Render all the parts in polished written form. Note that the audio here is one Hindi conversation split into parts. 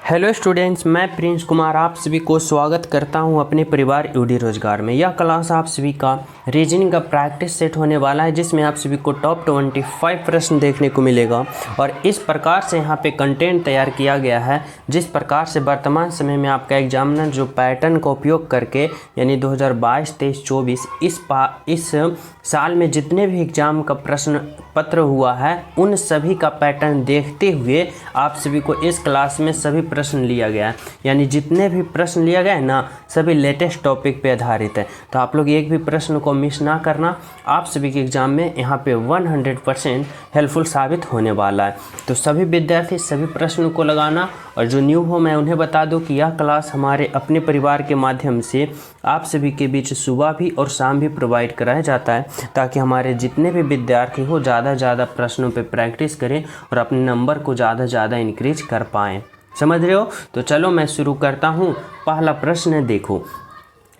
हेलो स्टूडेंट्स, मैं प्रिंस कुमार आप सभी को स्वागत करता हूं अपने परिवार यूडी रोजगार में। यह क्लास आप सभी का रीजनिंग का प्रैक्टिस सेट होने वाला है, जिसमें आप सभी को टॉप 25 प्रश्न देखने को मिलेगा। और इस प्रकार से यहां पे कंटेंट तैयार किया गया है, जिस प्रकार से वर्तमान समय में आपका एग्जामिनर जो पैटर्न का उपयोग करके यानी 2022, 23, 24 इस साल में जितने भी एग्जाम का प्रश्न पत्र हुआ है उन सभी का पैटर्न देखते हुए आप सभी को इस क्लास में सभी प्रश्न लिया गया है। यानी जितने भी प्रश्न लिया गया है ना, सभी लेटेस्ट टॉपिक पे आधारित है। तो आप लोग एक भी प्रश्न को मिस ना करना, आप सभी के एग्जाम में यहाँ पे 100% हेल्पफुल साबित होने वाला है। तो सभी विद्यार्थी सभी प्रश्नों को लगाना। और जो न्यू हो मैं उन्हें बता दूं कि यह क्लास हमारे अपने परिवार के माध्यम से आप सभी के बीच सुबह भी और शाम भी प्रोवाइड कराया जाता है, ताकि हमारे जितने भी विद्यार्थी हो ज़्यादा प्रश्नों पे प्रैक्टिस करें और अपने नंबर को ज़्यादा इंक्रीज कर पाएँ। समझ रहे हो? तो चलो मैं शुरू करता हूँ। पहला प्रश्न देखो,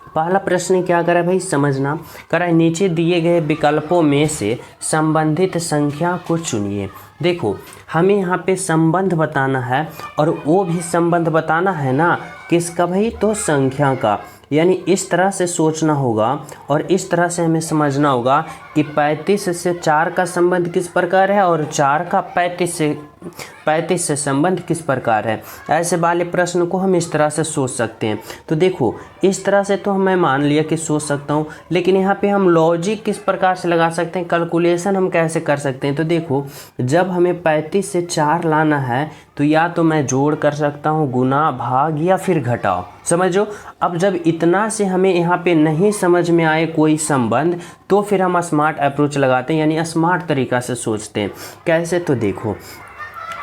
पहला प्रश्न क्या करा भाई, समझना करा। नीचे दिए गए विकल्पों में से संबंधित संख्या को चुनिए। देखो हमें यहाँ पे संबंध बताना है, और वो भी संबंध बताना है ना किसका भाई, तो संख्या का। यानी इस तरह से सोचना होगा और इस तरह से हमें समझना होगा कि 35 से 4 का संबंध किस प्रकार है और 4 का 35 से संबंध किस प्रकार है। ऐसे वाले प्रश्न को हम इस तरह से सोच सकते हैं। तो देखो इस तरह से तो मैं मान लिया कि सोच सकता हूँ, लेकिन यहाँ पे हम लॉजिक किस प्रकार से लगा सकते हैं, कैलकुलेशन हम कैसे कर सकते हैं। तो देखो जब हमें 35 से 4 लाना है तो या तो मैं जोड़ कर सकता हूँ, गुना, भाग या फिर घटाओ। समझो, अब जब इतना से हमें यहाँ पे नहीं समझ में आए कोई संबंध, तो फिर हम स्मार्ट अप्रोच लगाते हैं, यानी स्मार्ट तरीका से सोचते हैं। कैसे? तो देखो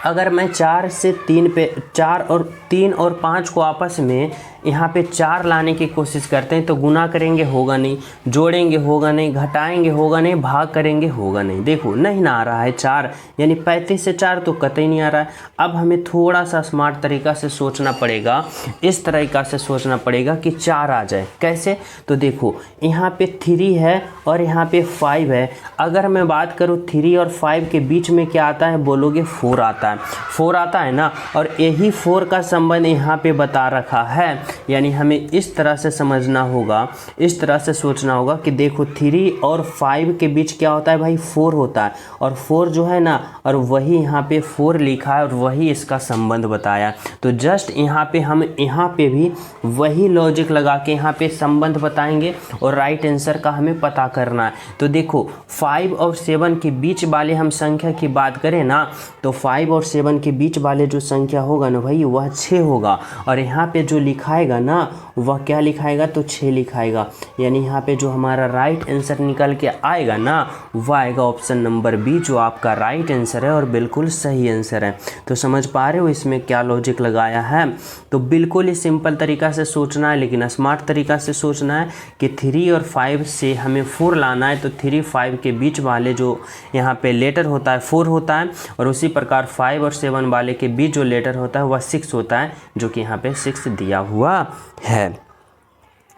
अगर मैं 4 से 3 पे 4 और 3 और 5 को आपस में यहाँ पे 4 लाने की कोशिश करते हैं, तो गुना करेंगे होगा नहीं, जोड़ेंगे होगा नहीं, घटाएंगे होगा नहीं, भाग करेंगे होगा नहीं। देखो नहीं ना आ रहा है 4, यानी 35 से 4 तो कतई नहीं आ रहा है। अब हमें थोड़ा सा स्मार्ट तरीका से सोचना पड़ेगा, इस तरीका से सोचना पड़ेगा कि 4 आ जाए। कैसे? तो देखो यहाँ पे 3 है और यहाँ पे 5 है। अगर मैं बात करूँ 3 और 5 के बीच में क्या आता है, बोलोगे 4 आता है। 4 आता है ना, और यही 4 का संबंध यहाँ पे बता रखा है। यानी हमें इस तरह से समझना होगा, इस तरह से सोचना होगा कि देखो 3 और 5 के बीच क्या होता है भाई, 4 होता है। और 4 जो है ना, और वही यहाँ पे 4 लिखा है और वही इसका संबंध बताया। तो जस्ट यहाँ पे हम यहाँ पे भी वही लॉजिक लगा के यहाँ पे संबंध बताएंगे और राइट आंसर का हमें पता करना है। तो देखो 5 और 7 के बीच वाले हम संख्या की बात करें ना, तो 5 और 7 के बीच वाले जो संख्या होगा ना भाई, वह 6 होगा। और यहाँ पे जो लिखाएगा ना, वह क्या लिखाएगा, तो 6 लिखाएगा। यानी यहाँ पे जो हमारा राइट आंसर निकल के आएगा ना, वह आएगा ऑप्शन नंबर बी, जो आपका राइट आंसर है और बिल्कुल सही आंसर है। तो समझ पा रहे हो इसमें क्या लॉजिक लगाया है? तो बिल्कुल ही सिंपल तरीका से सोचना है, लेकिन स्मार्ट तरीका से सोचना है कि 3 और 5 से हमें 4 लाना है। तो 3, 5 के बीच वाले जो यहाँ पे लेटर होता है 4 होता है, और उसी प्रकार 5 और 7 वाले के बीच जो लेटर होता है वह 6 होता है, जो कि यहाँ पे 6 दिया हुआ है।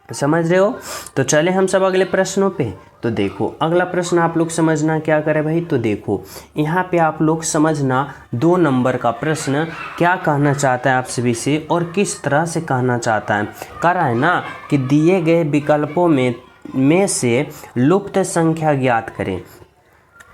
समझ रहे हो? तो चले हम सब अगले प्रश्नों पे। तो देखो अगला प्रश्न आप लोग समझना क्या करें भाई, तो देखो यहाँ पे आप लोग समझना 2 नंबर का प्रश्न क्या कहना चाहता है आप सभी से और किस तरह से कहना चाहता है। कह रहा है ना कि दिए गए विकल्पों में से लुप्त संख्या ज्ञात करें।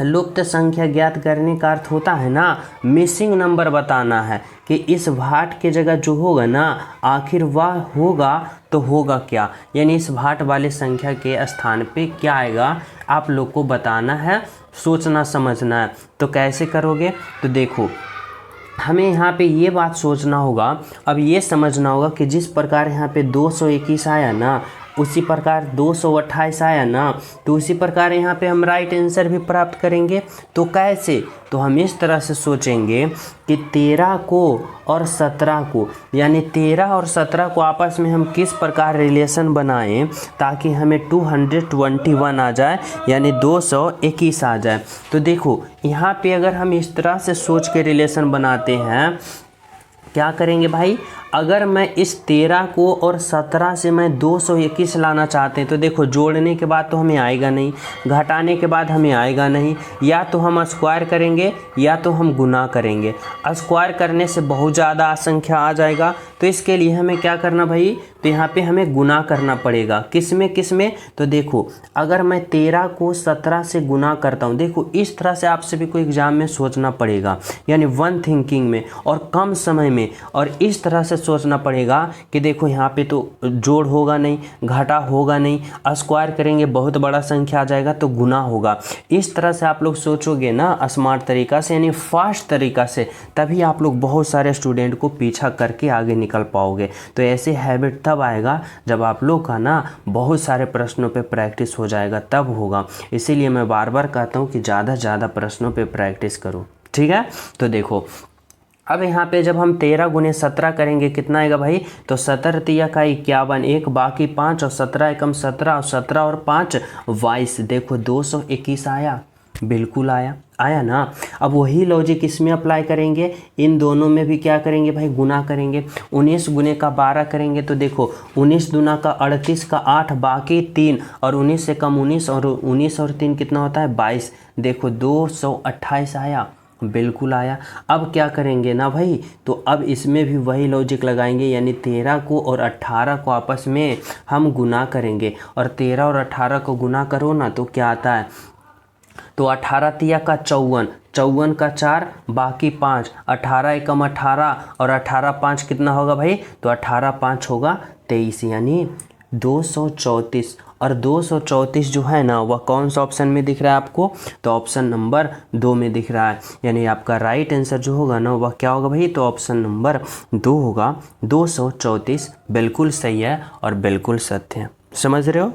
लुप्त संख्या ज्ञात करने का अर्थ होता है ना, मिसिंग नंबर बताना है कि इस भाट के जगह जो होगा ना, आखिर वह होगा तो होगा क्या। यानी इस भाट वाले संख्या के स्थान पे क्या आएगा, आप लोग को बताना है, सोचना समझना है। तो कैसे करोगे? तो देखो हमें यहाँ पे ये बात सोचना होगा, अब ये समझना होगा कि जिस प्रकार यहाँ पे 221 आया ना, उसी प्रकार 228 आया ना, तो उसी प्रकार यहाँ पे हम राइट आंसर भी प्राप्त करेंगे। तो कैसे? तो हम इस तरह से सोचेंगे कि 13 को और 17 को, यानी 13 और 17 को आपस में हम किस प्रकार रिलेशन बनाएं ताकि हमें 221 आ जाए, यानी 221 आ जाए। तो देखो यहाँ पे अगर हम इस तरह से सोच के रिलेशन बनाते हैं क्या करेंगे भाई, अगर मैं इस 13 को और 17 से मैं 221 लाना चाहते हैं तो देखो जोड़ने के बाद तो हमें आएगा नहीं, घटाने के बाद हमें आएगा नहीं, या तो हम स्क्वायर करेंगे या तो हम गुना करेंगे। स्क्वायर करने से बहुत ज़्यादा संख्या आ जाएगा, तो इसके लिए हमें क्या करना भाई, तो यहाँ पे हमें गुना करना पड़ेगा। किस में, तो देखो अगर मैं 13 को 17 से गुना करता हूँ, देखो इस तरह से आप सभी को एग्जाम में सोचना पड़ेगा, यानी वन थिंकिंग में और कम समय में, और इस तरह से सोचना पड़ेगा कि देखो यहाँ पे तो जोड़ होगा नहीं, घटा होगा नहीं, स्क्वायर करेंगे बहुत बड़ा संख्या आ जाएगा तो गुना होगा। इस तरह से आप लोग सोचोगे ना स्मार्ट तरीका से, यानी फास्ट तरीका से, तभी आप लोग बहुत सारे स्टूडेंट को पीछा करके आगे निकल पाओगे। तो ऐसे हैबिट तब आएगा जब आप लोग का ना बहुत सारे प्रश्नों पे प्रैक्टिस हो जाएगा, तब होगा। इसीलिए मैं बार बार कहता हूँ कि ज़्यादा से ज़्यादा प्रश्नों पे प्रैक्टिस करो, ठीक है। तो देखो अब यहाँ पे जब हम 13 गुने 17 करेंगे कितना आएगा भाई, तो 17 तिया का 51, एक बाकी 5 और 17 एकम 17 और 17 और 5 22, देखो 221 आया, बिल्कुल आया ना। अब वही लॉजिक इसमें अप्लाई करेंगे, इन दोनों में भी क्या करेंगे भाई, गुना करेंगे। 19 गुने का 12 करेंगे तो देखो 19 दूना का 38 का 8 बाकी 3 और 19 से कम 19 और 19 और 3 कितना होता है 22, देखो 228 आया, बिल्कुल आया। अब क्या करेंगे ना भाई, तो अब इसमें भी वही लॉजिक लगाएंगे, यानी 13 को और 18 को आपस में हम गुना करेंगे, और 13 और 18 को गुना करो ना तो क्या आता है, तो 18 तिया का 54, 54 का 4 बाकी 5, 18 एकम 18 और 18 5 कितना होगा भाई, तो 18 5 होगा 23, यानी 234। और 234 जो है ना वह कौन सा ऑप्शन में दिख रहा है आपको, तो ऑप्शन नंबर 2 में दिख रहा है, यानी आपका राइट आंसर जो होगा ना वह क्या होगा भाई, तो ऑप्शन नंबर 2 होगा। 234 बिल्कुल सही है और बिल्कुल सत्य है, समझ रहे हो।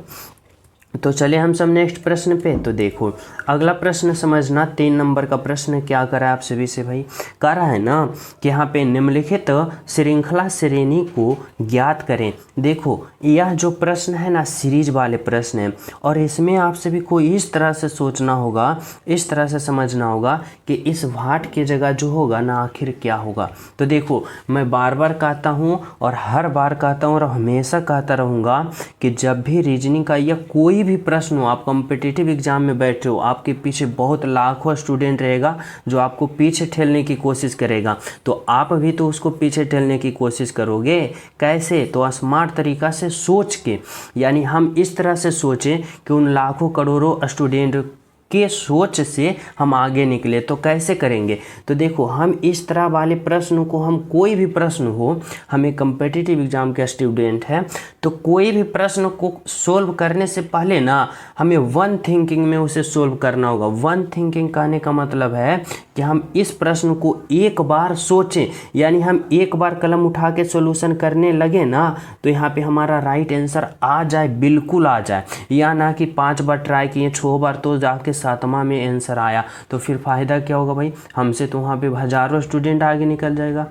तो चलिए हम सब नेक्स्ट प्रश्न पे। तो देखो अगला प्रश्न समझना, 3 नंबर का प्रश्न क्या करा है आप सभी से भाई, कह रहा है ना कि यहाँ पे निम्नलिखित श्रृंखला श्रेणी को ज्ञात करें। देखो यह जो प्रश्न है ना सीरीज वाले प्रश्न है, और इसमें आप सभी को इस तरह से सोचना होगा, इस तरह से समझना होगा कि इस वाट की जगह जो होगा ना आखिर क्या होगा। तो देखो मैं बार बार कहता हूँ और हर बार कहता हूँ और हमेशा कहता रहूँगा कि जब भी रीजनिंग का या कोई भी प्रश्न हो, आप कॉम्पिटिटिव एग्जाम में बैठे हो, आपके पीछे बहुत लाखों स्टूडेंट रहेगा जो आपको पीछे ठेलने की कोशिश करेगा, तो आप भी तो उसको पीछे ठेलने की कोशिश करोगे। कैसे, तो स्मार्ट तरीका से सोच के, यानी हम इस तरह से सोचें कि उन लाखों करोड़ों स्टूडेंट के सोच से हम आगे निकले। तो कैसे करेंगे, तो देखो हम इस तरह वाले प्रश्न को, हम कोई भी प्रश्न हो, हमें कम्पिटिटिव एग्जाम के स्टूडेंट हैं तो कोई भी प्रश्न को सोल्व करने से पहले ना हमें वन थिंकिंग में उसे सोल्व करना होगा। वन थिंकिंग कहने का मतलब है कि हम इस प्रश्न को एक बार सोचें, यानी हम एक बार कलम उठा के सोल्यूशन करने लगे ना तो यहाँ पे हमारा राइट आंसर आ जाए, बिल्कुल आ जाए, या ना कि 5 बार ट्राई किए 6 बार तो जाके 7वां में आंसर आया, तो फिर फ़ायदा क्या होगा भाई, हमसे तो वहाँ पे हज़ारों स्टूडेंट आगे निकल जाएगा।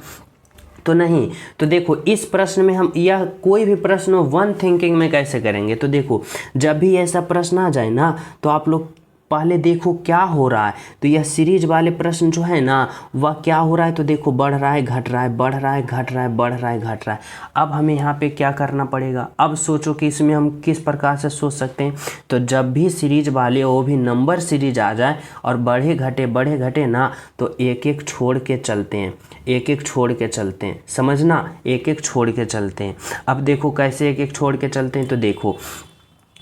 तो नहीं, तो देखो इस प्रश्न में हम, या कोई भी प्रश्न वन थिंकिंग में कैसे करेंगे, तो देखो जब भी ऐसा प्रश्न आ जाए ना तो आप लोग पहले देखो क्या हो रहा है। तो यह सीरीज वाले प्रश्न जो है ना वह क्या हो रहा है, तो देखो बढ़ रहा है घट रहा है, बढ़ रहा है घट रहा है, बढ़ रहा है घट रहा है। अब हमें यहाँ पे क्या करना पड़ेगा, अब सोचो कि इसमें हम किस प्रकार से सोच सकते हैं। तो जब भी सीरीज वाले वो भी नंबर सीरीज आ जाए और बढ़े घटे ना, तो एक एक छोड़ के चलते हैं, एक एक छोड़ के चलते हैं, समझना, एक एक छोड़ के चलते हैं। अब देखो कैसे एक एक छोड़ के चलते हैं, तो देखो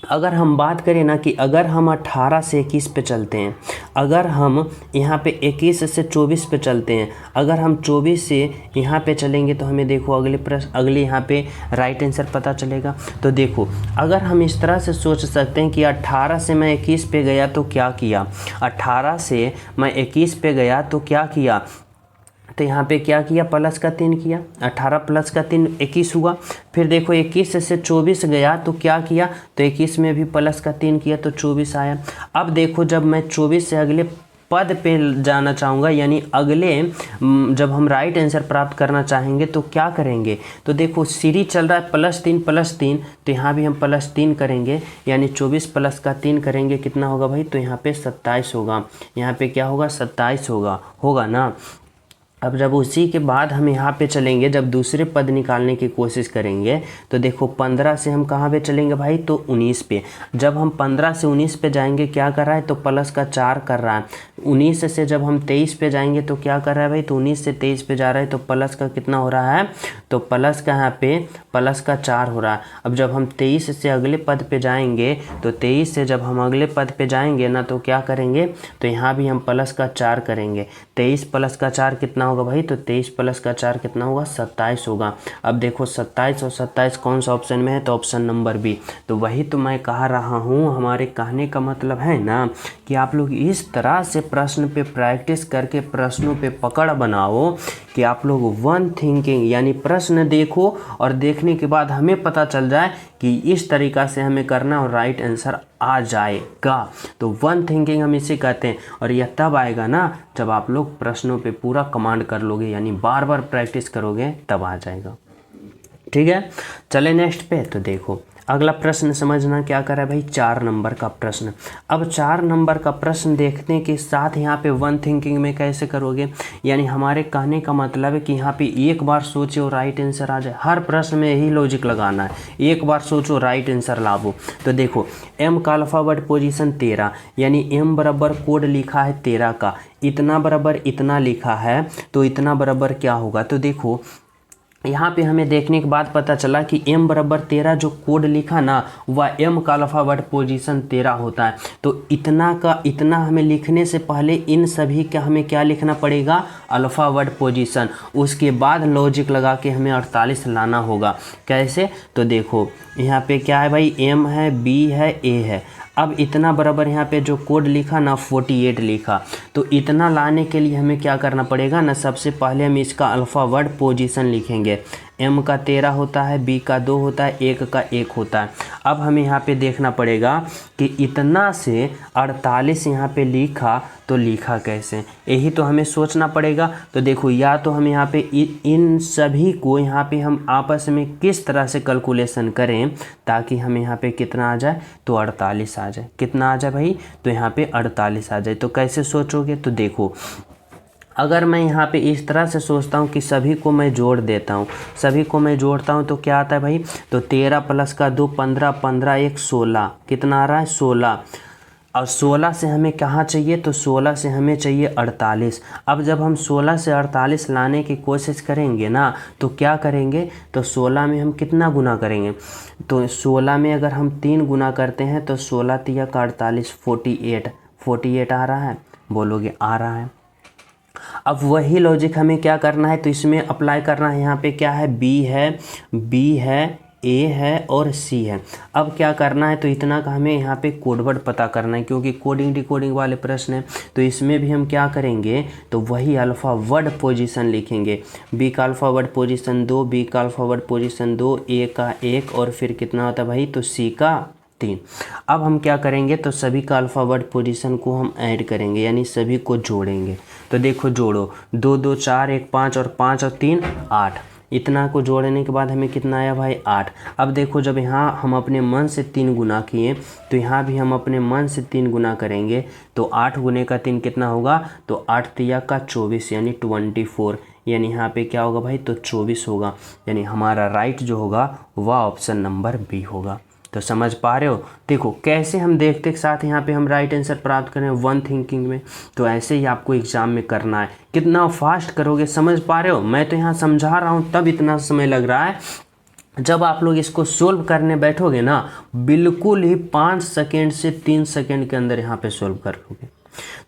अगर हम बात करें ना कि अगर हम 18 से 21 पे चलते हैं, अगर हम यहाँ पे 21 से 24 पे चलते हैं, अगर हम 24 से यहाँ पे चलेंगे तो हमें देखो अगले प्रश्न, अगले यहाँ पे राइट आंसर पता चलेगा। तो देखो अगर हम इस तरह से सोच सकते हैं कि 18 से मैं 21 पे गया तो क्या किया, 18 से मैं 21 पे गया तो क्या किया, तो यहाँ पे क्या किया, प्लस का 3 किया, 18 प्लस का 3 21 हुआ। फिर देखो 21 से 24 गया तो क्या किया, तो 21 में भी प्लस का 3 किया तो 24 आया। अब देखो जब मैं 24 से अगले पद पे जाना चाहूँगा, यानी अगले जब हम राइट आंसर प्राप्त करना चाहेंगे तो क्या करेंगे, तो देखो सीरीज चल रहा है +3 तो यहाँ भी हम +3 करेंगे, यानी 24 प्लस का 3 करेंगे, कितना होगा भाई, तो यहाँ पे 27 होगा, यहाँ पे क्या होगा 27 होगा ना। अब जब उसी के बाद हम यहाँ पे चलेंगे, जब दूसरे पद निकालने की कोशिश करेंगे तो देखो 15 से हम कहाँ पे चलेंगे भाई, तो 19 पे। जब हम 15 से 19 पे जाएंगे क्या कर रहा है, तो प्लस का 4 कर रहा है। 19 से जब हम 23 पे जाएंगे तो क्या कर रहा है भाई, तो 19 से 23 पे जा रहा है तो प्लस का कितना हो रहा है, तो प्लस का यहाँ पे प्लस का 4 हो रहा है। अब जब हम 23 से अगले पद पे जाएंगे तो 23 से जब हम अगले पद पे जाएंगे ना तो क्या करेंगे, तो यहाँ भी हम प्लस का 4 करेंगे। 23 प्लस का 4 कितना होगा भाई, तो 23 प्लस का 4 कितना होगा, 27 होगा। अब देखो 27 और 27 कौन सा ऑप्शन में है, तो ऑप्शन नंबर बी। तो वही तो मैं कह रहा हूँ, हमारे कहने का मतलब है ना कि आप लोग इस तरह से प्रश्न पे प्रैक्टिस करके प्रश्नों पे पकड़ बनाओ कि आप लोग वन थिंकिंग यानी प्रश्न देखो और देखने के बाद हमें पता चल जाए कि इस तरीक़ा से हमें करना और राइट आंसर आ जाएगा। तो वन थिंकिंग हम इसे कहते हैं और यह तब आएगा ना जब आप लोग प्रश्नों पे पूरा कमांड कर लोगे, यानी बार बार प्रैक्टिस करोगे तब आ जाएगा। ठीक है, चले नेक्स्ट पे। तो देखो अगला प्रश्न समझना क्या कर रहा है भाई, 4 नंबर का प्रश्न। अब 4 नंबर का प्रश्न देखने के साथ यहाँ पे वन थिंकिंग में कैसे करोगे, यानी हमारे कहने का मतलब है कि यहाँ पे एक बार सोचो और राइट आंसर आ जाए। हर प्रश्न में यही लॉजिक लगाना है, एक बार सोचो राइट आंसर लाओ। तो देखो एम का अल्फ़ाबेट पोजीशन 13, यानी एम बराबर कोड लिखा है 13 का, इतना बराबर इतना लिखा है, तो इतना बराबर क्या होगा, तो देखो यहाँ पे हमें देखने के बाद पता चला कि m बराबर 13 जो कोड लिखा ना वह m का अल्फ़ाबेट पोजीशन 13 होता है। तो इतना का इतना हमें लिखने से पहले इन सभी का हमें क्या लिखना पड़ेगा, अल्फ़ाबेट पोजीशन। उसके बाद लॉजिक लगा के हमें 48 लाना होगा। कैसे, तो देखो यहाँ पे क्या है भाई, m है, b है, a है। अब इतना बराबर यहाँ पे जो कोड लिखा ना 48 लिखा, तो इतना लाने के लिए हमें क्या करना पड़ेगा ना, सबसे पहले हम इसका अल्फ़ाबेट पोजीशन लिखेंगे। m का 13 होता है, b का 2 होता है, 1 का 1 होता है। अब हमें यहाँ पे देखना पड़ेगा कि इतना से 48 यहाँ पे लिखा तो लिखा कैसे, यही तो हमें सोचना पड़ेगा। तो देखो या तो हम यहाँ पे इन सभी को यहाँ पे हम आपस में किस तरह से कैलकुलेशन करें ताकि हमें यहाँ पे कितना आ जाए, तो 48 आ जाए। कितना आ जाए भाई, तो यहाँ पे 48 आ जाए। तो कैसे सोचोगे, तो देखो अगर मैं यहाँ पे इस तरह से सोचता हूँ कि सभी को मैं जोड़ देता हूँ, सभी को मैं जोड़ता हूँ तो क्या आता है भाई, तो 13 प्लस का 2 15, 15 1 16, कितना आ रहा है 16। और 16 से हमें कहाँ चाहिए, तो 16 से हमें चाहिए 48। अब जब हम 16 से 48 लाने की कोशिश करेंगे ना तो क्या करेंगे, तो 16 में हम कितना गुना करेंगे, तो 16 में अगर हम 3 गुना करते हैं तो 16 तिया का 48, 48 आ रहा है, बोलोगे आ रहा है। अब वही लॉजिक हमें क्या करना है, तो इसमें अप्लाई करना है। यहाँ पे क्या है, बी है, ए है और सी है। अब क्या करना है, तो इतना का हमें यहाँ पे कोडवर्ड पता करना है क्योंकि कोडिंग डिकोडिंग वाले प्रश्न हैं। तो इसमें भी हम क्या करेंगे, तो वही अल्फ़ावर्ड पोजीशन लिखेंगे। बी का अल्फ़ावर्ड पोजीशन 2, बी का अल्फ़ावर्ड पोजीशन 2, ए का 1 और फिर कितना होता है भाई, तो सी का 3। अब हम क्या करेंगे, तो सभी का अल्फ़ावर्ड पोजीशन को हम ऐड करेंगे, यानी सभी को जोड़ेंगे। तो देखो जोड़ो, 2 2 4 1 5 और 5 और 3 8। इतना को जोड़ने के बाद हमें कितना आया भाई, 8। अब देखो जब यहाँ हम अपने मन से 3 गुना किए तो यहाँ भी हम अपने मन से 3 गुना करेंगे। तो 8 गुने का 3 कितना होगा, तो 8 तिया का 24 यानी 24, यानी यहाँ पे क्या होगा भाई, तो 24 होगा। यानी हमारा राइट जो होगा वह ऑप्शन नंबर बी होगा। तो समझ पा रहे हो, देखो कैसे हम देखते के साथ यहाँ पे हम राइट आंसर प्राप्त करें वन थिंकिंग में। तो ऐसे ही आपको एग्जाम में करना है। कितना फास्ट करोगे, समझ पा रहे हो, मैं तो यहाँ समझा रहा हूँ तब इतना समय लग रहा है। जब आप लोग इसको सोल्व करने बैठोगे ना, बिल्कुल ही 5 सेकेंड से 3 सेकेंड के अंदर यहाँ पे सोल्व कर लोगे।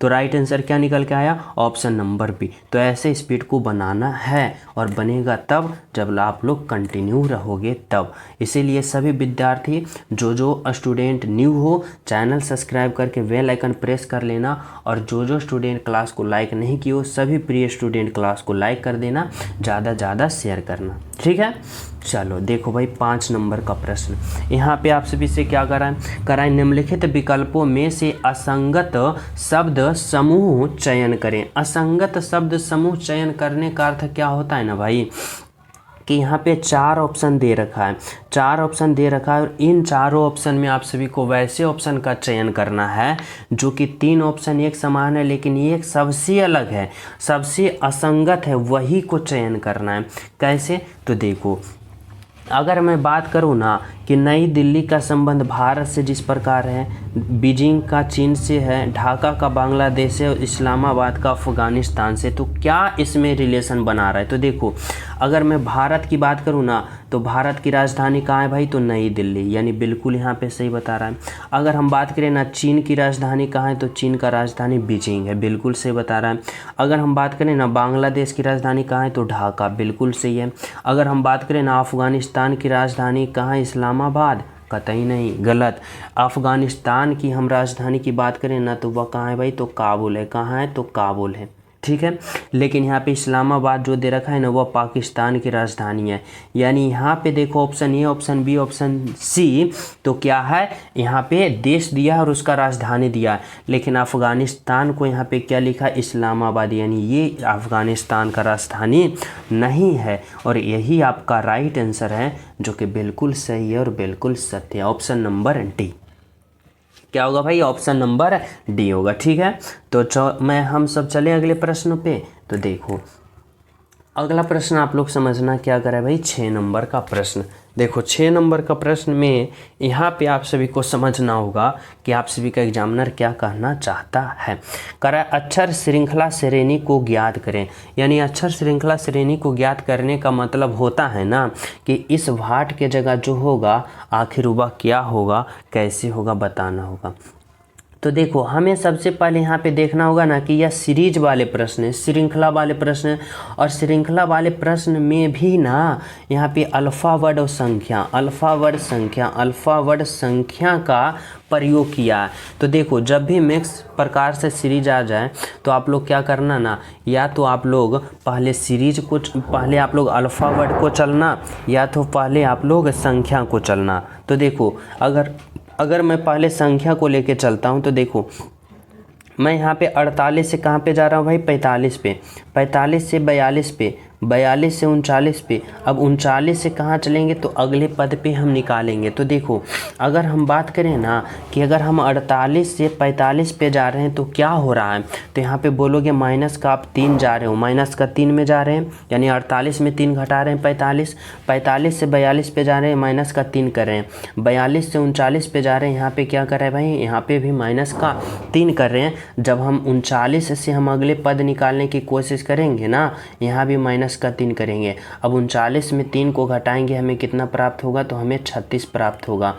तो राइट आंसर क्या निकल के आया, ऑप्शन नंबर बी। तो ऐसे स्पीड को बनाना है और बनेगा तब जब आप लोग कंटिन्यू रहोगे तब। इसीलिए सभी विद्यार्थी जो स्टूडेंट न्यू हो, चैनल सब्सक्राइब करके बेल आइकन प्रेस कर लेना, और जो स्टूडेंट क्लास को लाइक नहीं किए हो सभी प्रिय स्टूडेंट क्लास को लाइक कर देना, ज़्यादा शेयर करना, ठीक है। चलो देखो भाई 5 नंबर का प्रश्न यहाँ पे आप सभी से क्या कराएं, निम्नलिखित विकल्पों में से असंगत शब्द समूह चयन करें। असंगत शब्द समूह चयन करने का अर्थ क्या होता है ना भाई, कि यहाँ पे 4 ऑप्शन दे रखा है, 4 ऑप्शन दे रखा है और इन चारों ऑप्शन में आप सभी को वैसे ऑप्शन का चयन करना है जो कि 3 ऑप्शन एक समान है लेकिन एक सबसे अलग है, सबसे असंगत है, वही को चयन करना है। कैसे? तो देखो, अगर मैं बात करूँ ना कि नई दिल्ली का संबंध भारत से जिस प्रकार है, बीजिंग का चीन से है, ढाका का बांग्लादेश से और इस्लामाबाद का अफ़गानिस्तान से, तो क्या इसमें रिलेशन बना रहा है? तो देखो, अगर मैं भारत की बात करूँ ना तो भारत की राजधानी कहाँ है भाई? तो नई दिल्ली, यानी बिल्कुल यहाँ पे सही बता रहा है। अगर हम बात करें ना चीन की राजधानी कहाँ है? तो चीन का राजधानी बीजिंग है, बिल्कुल सही बता रहा है। अगर हम बात करें ना बांग्लादेश की राजधानी कहाँ है? तो ढाका, बिल्कुल सही है। अगर हम बात करें ना अफ़गानिस्तान की राजधानी कहाँ है? इस्लामाबाद, कतई नहीं, गलत। अफ़गानिस्तान की हम राजधानी की बात करें ना तो वह कहाँ है भाई? तो काबुल है। कहाँ है? तो काबुल है, ठीक है। लेकिन यहाँ पे इस्लामाबाद जो दे रखा है ना वह पाकिस्तान की राजधानी है। यानी यहाँ पे देखो option A, option B, option C, तो क्या है? यहाँ पे देश दिया है और उसका राजधानी दिया है, लेकिन अफ़गानिस्तान को यहाँ पे क्या लिखा? इस्लामाबाद, यानी ये अफ़गानिस्तान का राजधानी नहीं है। और यही आपका राइट आंसर है जो कि बिल्कुल सही है और बिल्कुल सत्य है, ऑप्शन नंबर डी। क्या होगा भाई? ऑप्शन नंबर डी होगा, ठीक है। तो हम सब चले अगले प्रश्न पे। तो देखो, अगला प्रश्न आप लोग समझना क्या करें भाई? 6 नंबर का प्रश्न। देखो 6 नंबर का प्रश्न में यहाँ पे आप सभी को समझना होगा कि आप सभी का एग्जामिनर क्या कहना चाहता है। करा अक्षर श्रृंखला श्रेणी को ज्ञात करें, यानी अक्षर श्रृंखला श्रेणी को ज्ञात करने का मतलब होता है ना कि इस भाट के जगह जो होगा आखिर वह क्या होगा, कैसे होगा, बताना होगा। तो देखो, हमें सबसे पहले यहाँ पे देखना होगा ना कि यह सीरीज वाले प्रश्न है, श्रृंखला वाले प्रश्न है, और श्रृंखला वाले प्रश्न में भी ना यहाँ पे अल्फ़ा वर्ड और संख्या, अल्फ़ा वर्ड संख्या का प्रयोग किया है। तो देखो, जब भी मिक्स प्रकार से सीरीज आ जाए तो आप लोग क्या करना ना, या तो आप लोग पहले आप लोग अल्फ़ा वर्ड को चलना, या तो पहले आप लोग संख्या को चलना। तो देखो, अगर मैं पहले संख्या को लेके चलता हूँ तो देखो, मैं यहाँ पे 48 से कहाँ पे जा रहा हूँ भाई? 45 पे, 45 से 42 पे, 42 से 39 पे। अब 39 से कहाँ चलेंगे? तो अगले पद पे हम निकालेंगे। तो देखो, अगर हम बात करें ना कि अगर हम 48 से 45 पे जा रहे हैं तो क्या हो रहा है? तो यहाँ पे बोलोगे माइनस का आप 3 जा रहे हो, माइनस का 3 में जा रहे हैं, यानी 48 में 3 घटा रहे हैं 45, 45 से 42 पे जा रहे हैं, माइनस का 3 कर रहे हैं, 42 से 39 पे जा रहे हैं, यहाँ पे क्या कर रहे हैं भाई? यहाँ पे भी माइनस का 3 कर रहे हैं। जब हम 39 से हम अगले पद निकालने की कोशिश करेंगे ना, यहाँ भी माइनस का 3 करेंगे। अब 39 में 3 को घटाएंगे, हमें कितना प्राप्त होगा? तो हमें 36 प्राप्त होगा।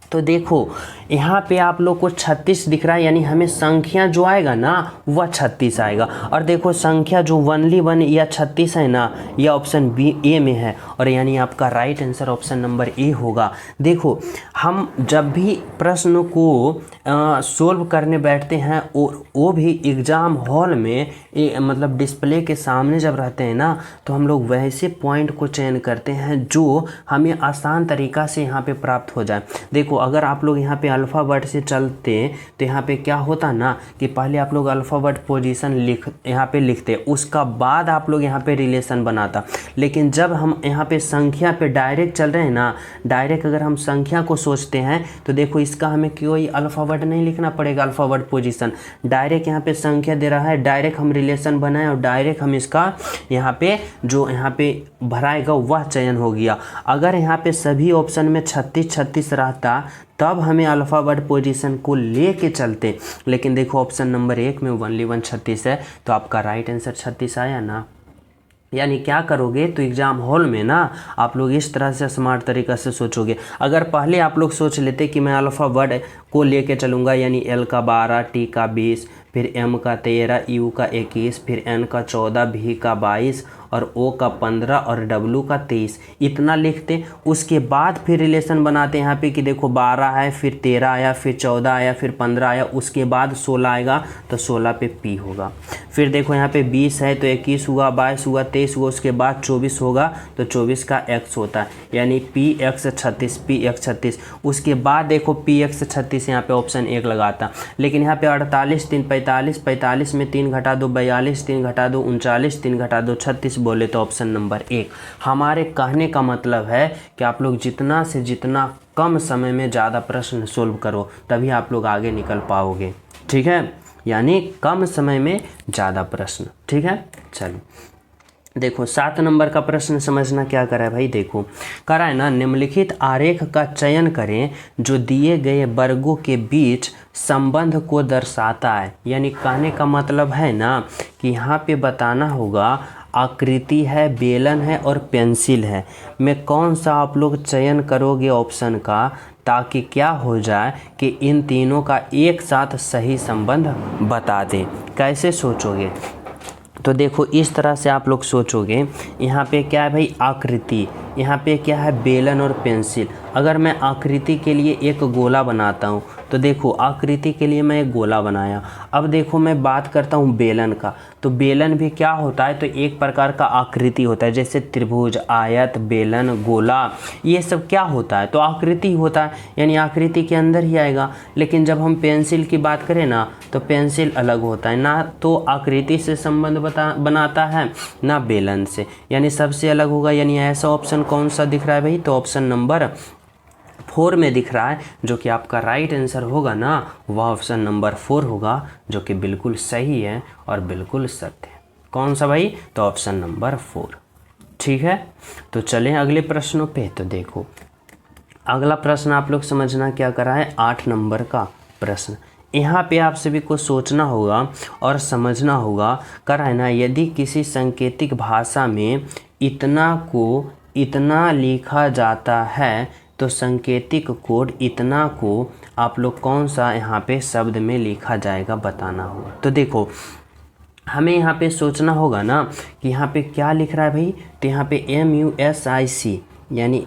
तो देखो, यहाँ पे आप लोग को 36 दिख रहा है, यानी हमें संख्या जो आएगा ना वह 36 आएगा। और देखो, संख्या जो 1 या 36 है ना, यह ऑप्शन बी ए में है, और यानी आपका right answer option number A होगा। देखो, हम जब भी प्रश्न को सोल्व करने बैठते हैं और वो भी एग्ज़ाम हॉल में मतलब डिस्प्ले के सामने जब रहते हैं ना, तो हम लोग वैसे पॉइंट को चयन करते हैं जो हमें आसान तरीक़ा से यहाँ पे प्राप्त हो जाए। देखो, अगर आप लोग यहाँ पे अल्फ़ा वर्ड से चलते तो यहाँ पे क्या होता ना कि पहले आप लोग अल्फ़ा वर्ड पोजीशन यहाँ पे लिखते, उसका बाद आप लोग यहाँ पे रिलेशन बनाता। लेकिन जब हम यहाँ पे संख्या पे डायरेक्ट चल रहे हैं ना, डायरेक्ट अगर हम संख्या को सोचते हैं तो देखो, इसका हमें कोई अल्फ़ा वर्ड नहीं लिखना पड़ेगा, अल्फ़ा वर्ड पोजीशन डायरेक्ट यहाँ पे संख्या दे रहा है, डायरेक्ट हम रिलेशन बनाए और डायरेक्ट हम इसका यहाँ पे जो यहाँ पे भराएगा वह चयन हो गया। अगर यहाँ पे सभी ऑप्शन में 36 रहता तब हमें अल्फ़ा वर्ड पोजीशन को लेके चलते, लेकिन देखो ऑप्शन नंबर 1 में 36 है, तो आपका राइट आंसर 36 आया ना। यानी क्या करोगे? तो एग्ज़ाम हॉल में ना आप लोग इस तरह से स्मार्ट तरीक़ा से सोचोगे। अगर पहले आप लोग सोच लेते कि मैं अल्फ़ा वर्ड को लेके चलूँगा, यानी एल का 12, टी का 20, फिर एम का 13, यू का 21, फिर एन का 14, भी का 22 और ओ का 15 और डब्लू का 23, इतना लिखते। उसके बाद फिर रिलेशन बनाते यहाँ पे कि देखो 12 है, फिर 13 आया, फिर 14 आया, फिर 15 आया, उसके बाद 16 आएगा, तो 16 पे पी होगा। फिर देखो यहाँ पे 20 है तो 21 हुआ, 22 हुआ, 23 हुआ, उसके बाद 24 होगा तो 24 का x होता है, यानी पी एक्स 36। उसके बाद देखो पी एक्स 36 यहाँ पे ऑप्शन 1 लगाता, लेकिन यहाँ पे 48 3 45, 45 में 3 घटा दो 42, 3 घटा दो 39, 3 घटा दो 36, बोले तो ऑप्शन नंबर 1। हमारे कहने का मतलब है कि आप लोग जितना से जितना कम समय में ज़्यादा प्रश्न सोल्व करो, तभी आप लोग आगे निकल पाओगे। ठीक है, यानी कम समय में ज़्यादा प्रश्न। ठीक है, चलो देखो 7 नंबर का प्रश्न समझना क्या करा है भाई। देखो करा है ना, निम्नलिखित आरेख का चयन करें जो दिए गए वर्गों के बीच संबंध को दर्शाता है। यानी कहने का मतलब है ना कि यहाँ पे बताना होगा आकृति है, बेलन है और पेंसिल है, में कौन सा आप लोग चयन करोगे ऑप्शन का, ताकि क्या हो जाए कि इन तीनों का एक साथ सही संबंध बता दे। कैसे सोचोगे, तो देखो इस तरह से आप लोग सोचोगे। यहाँ पे क्या है भाई आकृति, यहाँ पे क्या है बेलन और पेंसिल। अगर मैं आकृति के लिए एक गोला बनाता हूँ, तो देखो आकृति के लिए मैं एक गोला बनाया। अब देखो मैं बात करता हूँ बेलन का, तो बेलन भी क्या होता है, तो एक प्रकार का आकृति होता है, जैसे त्रिभुज, आयत, बेलन, गोला, ये सब क्या होता है, तो आकृति होता है, यानी आकृति के अंदर ही आएगा। लेकिन जब हम पेंसिल की बात करें ना, तो पेंसिल अलग होता है, ना तो आकृति से संबंध बनाता है ना बेलन से, यानी सबसे अलग होगा। यानी ऐसा ऑप्शन कौन सा दिख रहा है भाई, तो ऑप्शन नंबर 4 में दिख रहा है, जो कि आपका राइट आंसर होगा ना, वह ऑप्शन नंबर 4 होगा, जो कि बिल्कुल सही है और बिल्कुल सत्य है। कौन सा भाई, तो ऑप्शन नंबर 4। ठीक है, तो चलें अगले प्रश्नों पे। तो देखो अगला प्रश्न आप लोग समझना क्या करा है, 8 नंबर का प्रश्न। यहाँ पे आप सभी को सोचना होगा और समझना होगा, करा है ना, यदि किसी सांकेतिक भाषा में इतना को इतना लिखा जाता है, तो सांकेतिक कोड इतना को आप लोग कौन सा यहाँ पे शब्द में लिखा जाएगा बताना होगा। तो देखो हमें यहाँ पे सोचना होगा ना कि यहाँ पे क्या लिख रहा है भाई, तो यहाँ पे MUSIC, यानी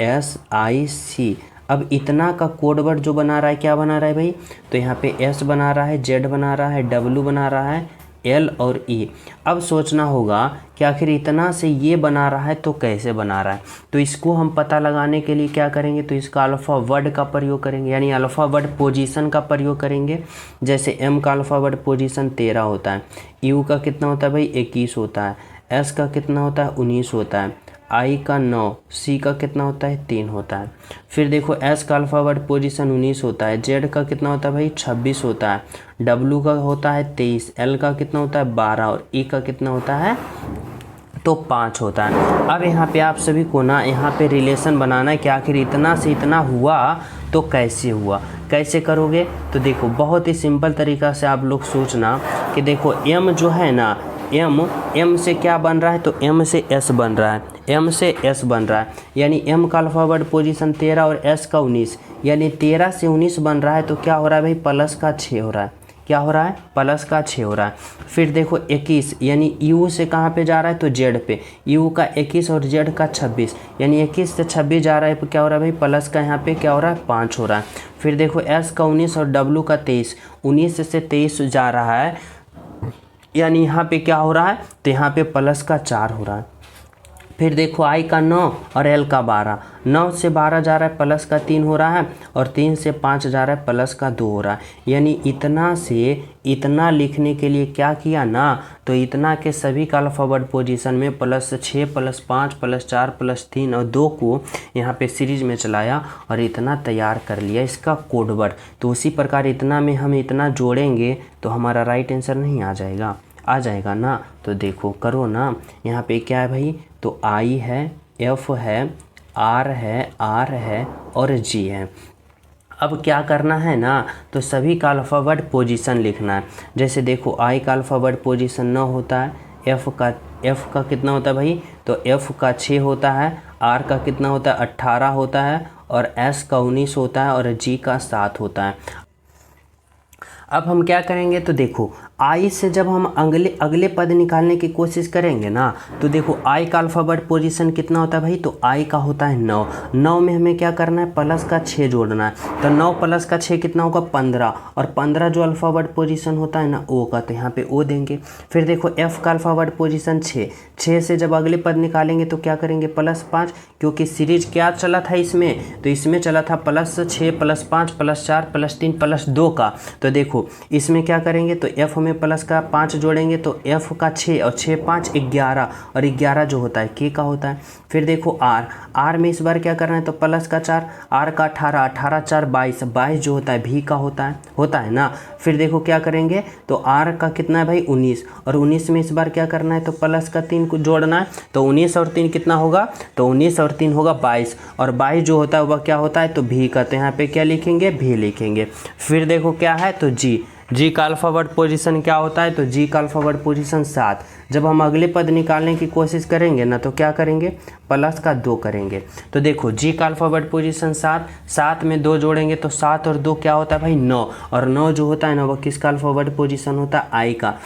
MUSIC। अब इतना का कोड वर्ड जो बना रहा है, क्या बना रहा है भाई, तो यहाँ पे S बना रहा है, Z बना रहा है, W बना रहा है, L और E। अब सोचना होगा कि आखिर इतना से ये बना रहा है तो कैसे बना रहा है, तो इसको हम पता लगाने के लिए क्या करेंगे, तो इसका अल्फ़ा वर्ड का प्रयोग करेंगे, यानी अल्फ़ा वर्ड पोजीशन का प्रयोग करेंगे। जैसे M का अल्फ़ा वर्ड पोजीशन 13 होता है, U का कितना होता है भाई 21 होता है, S का कितना होता है 19 होता है, I का 9, C का कितना होता है 3 होता है। फिर देखो S का अल्फ़ा वर्ड पोजीशन 19 होता है, Z का कितना होता है भाई 26 होता है, W का होता है 23, L का कितना होता है 12 और E का कितना होता है तो 5 होता है। अब यहाँ पे आप सभी को ना यहाँ पे रिलेशन बनाना है कि आखिर इतना से इतना हुआ तो कैसे हुआ, कैसे करोगे, तो देखो बहुत ही सिंपल तरीका से आप लोग सोचना कि देखो M जो है ना, M से क्या बन रहा है, तो M से S बन रहा है, M से S बन रहा है, यानी M का अल्फ़ा वर्ड पोजीशन 13 और S का 19, यानी 13 से 19 बन रहा है, तो क्या हो रहा है भाई प्लस का 6 हो रहा है, क्या हो रहा है प्लस का 6 हो रहा है। फिर देखो 21, यानी U से कहाँ पे जा रहा है, तो Z पे, U का 21 और Z का 26, यानी 21 से 26 जा रहा है, क्या हो रहा है भाई प्लस का यहाँ पे क्या हो रहा है 5 हो रहा है। फिर देखो S का 19 और W का 23, 19 से 23 जा रहा है, यानी यहाँ पे क्या हो रहा है, तो यहाँ पे प्लस का 4 हो रहा है। फिर देखो I का 9 और L का 12, 9 से 12 जा रहा है प्लस का 3 हो रहा है, और 3 से 5 जा रहा है प्लस का 2 हो रहा है। यानी इतना से इतना लिखने के लिए क्या किया ना, तो इतना के सभी का अल्फ़ा वर्ड पोजीशन में +6 +5 +4 +3 और 2 को यहाँ पे सीरीज में चलाया और इतना तैयार कर लिया इसका कोड वर्ड। तो उसी प्रकार इतना में हम इतना जोड़ेंगे तो हमारा राइट आंसर नहीं आ जाएगा, आ जाएगा ना। तो देखो करो ना, यहाँ पे क्या है भाई, तो I है, F है, R है और G है। अब क्या करना है ना, तो सभी का अल्फ़ा वर्ड पोजीशन लिखना है। जैसे देखो I का अल्फ़ा वर्ड पोजीशन 9 होता है, F का कितना होता है भाई, तो F का 6 होता है, R का कितना होता है 18 होता है, और S का 19 होता है, और G का 7 होता है। अब हम क्या करेंगे, तो देखो आई से जब हम अगले अगले पद निकालने की कोशिश करेंगे ना, तो देखो आई का अल्फ़ाबेट पोजीशन कितना होता है भाई, तो आई का होता है 9। 9 में हमें क्या करना है, प्लस का 6 जोड़ना है। तो 9 प्लस का 6 कितना होगा, 15। और 15 जो अल्फ़ाबेट पोजीशन होता है ना ओ का, तो यहाँ पे ओ देंगे। फिर देखो एफ का अल्फ़ाबेट पोजीशन 6। 6 से जब अगले पद निकालेंगे तो क्या करेंगे, +5, क्योंकि सीरीज क्या चला था इसमें, तो इसमें चला था +6 +5 +4 +3 +2 का। तो देखो इसमें क्या करेंगे, तो एफ में प्लस का 5 जोड़ेंगे तो एफ का 6 और 6 5 11, और 11 जो होता है के का होता है। फिर देखो आर में इस बार क्या करना है, तो प्लस का 4, आर का 18, 18 4 22, 22 जो होता है भी का होता है ना। फिर देखो क्या करेंगे, तो आर का कितना है भाई 19, और 19 में इस बार क्या करना है, तो प्लस का 3 को जोड़ना है। तो 19 और 3 कितना होगा, तो 19 और 3 होगा 22, और 22 जो होता है वह क्या होता है, तो भी का। तो यहाँ पे क्या लिखेंगे, भी लिखेंगे। फिर देखो क्या है, तो जी का अल्फ़ाबेट पोजीशन क्या होता है, तो जी का अल्फ़ाबेट पोजीशन 7। जब हम अगले पद निकालने की कोशिश करेंगे ना, तो क्या करेंगे, प्लस का 2 करेंगे। तो देखो जी का अल्फ़ाबेट पोजीशन 7, 7 में 2 जोड़ेंगे तो 7 और 2 क्या होता है भाई 9, और 9 जो होता है ना वह किसका अल्फ़ाबेट पोजीशन होता है, आई का।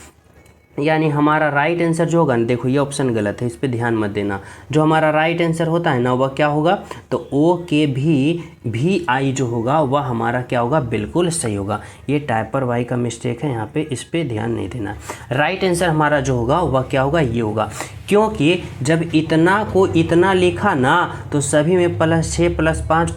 यानी हमारा राइट आंसर जो होगा ना, देखो ये ऑप्शन गलत है, इस पे ध्यान मत देना। जो हमारा राइट आंसर होता है ना वह क्या होगा, तो ओ के भी आई जो होगा वह हमारा क्या होगा, बिल्कुल सही होगा। ये टाइपर वाई का मिस्टेक है यहाँ पे, इस पे ध्यान नहीं देना। राइट आंसर हमारा जो होगा वह क्या होगा, ये होगा। क्योंकि जब इतना को इतना लिखा ना, तो सभी में +6 +5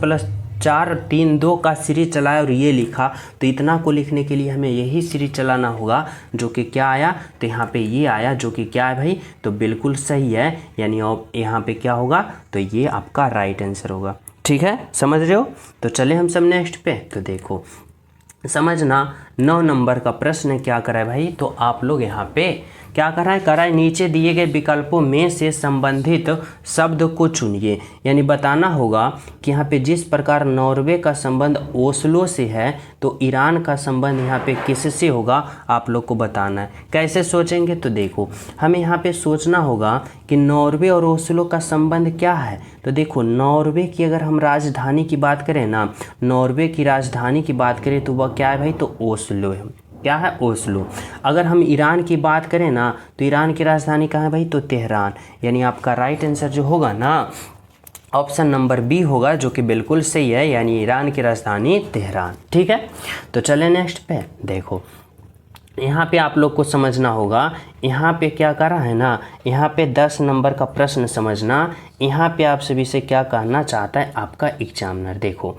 +4 3 2 का सीरीज चलाया और ये लिखा, तो इतना को लिखने के लिए हमें यही सीरीज चलाना होगा, जो कि क्या आया, तो यहाँ पे ये आया, जो कि क्या है भाई, तो बिल्कुल सही है। यानी यहाँ पे क्या होगा, तो ये आपका राइट आंसर होगा। ठीक है, समझ रहे हो। तो चले हम सब नेक्स्ट पे। तो देखो समझना, 9 नंबर का प्रश्न क्या करा है भाई, तो आप लोग यहाँ पे क्या करा है, नीचे दिए गए विकल्पों में से संबंधित शब्द को चुनिए। यानी बताना होगा कि यहाँ पे जिस प्रकार नॉर्वे का संबंध ओस्लो से है, तो ईरान का संबंध यहाँ पे किससे होगा, आप लोग को बताना है। कैसे सोचेंगे, तो देखो हमें यहाँ पे सोचना होगा कि नॉर्वे और ओस्लो का संबंध क्या है। तो देखो नॉर्वे की अगर हम राजधानी की बात करें ना, नॉर्वे की राजधानी की बात करें तो वह क्या है भाई, तो ओस्लो है। क्या है, ओस्लो। अगर हम ईरान की बात करें ना, तो ईरान की राजधानी कहाँ है भाई, तो तेहरान। यानी आपका राइट आंसर जो होगा ना, ऑप्शन नंबर बी होगा, जो कि बिल्कुल सही है। यानी ईरान की राजधानी तेहरान। ठीक है, तो चले नेक्स्ट पे। देखो यहाँ पे आप लोग को समझना होगा, यहाँ पे क्या करा है ना, यहाँ पे 10 नंबर का प्रश्न समझना। यहाँ पे आप सभी से क्या कहना चाहता है आपका एग्जामिनर। देखो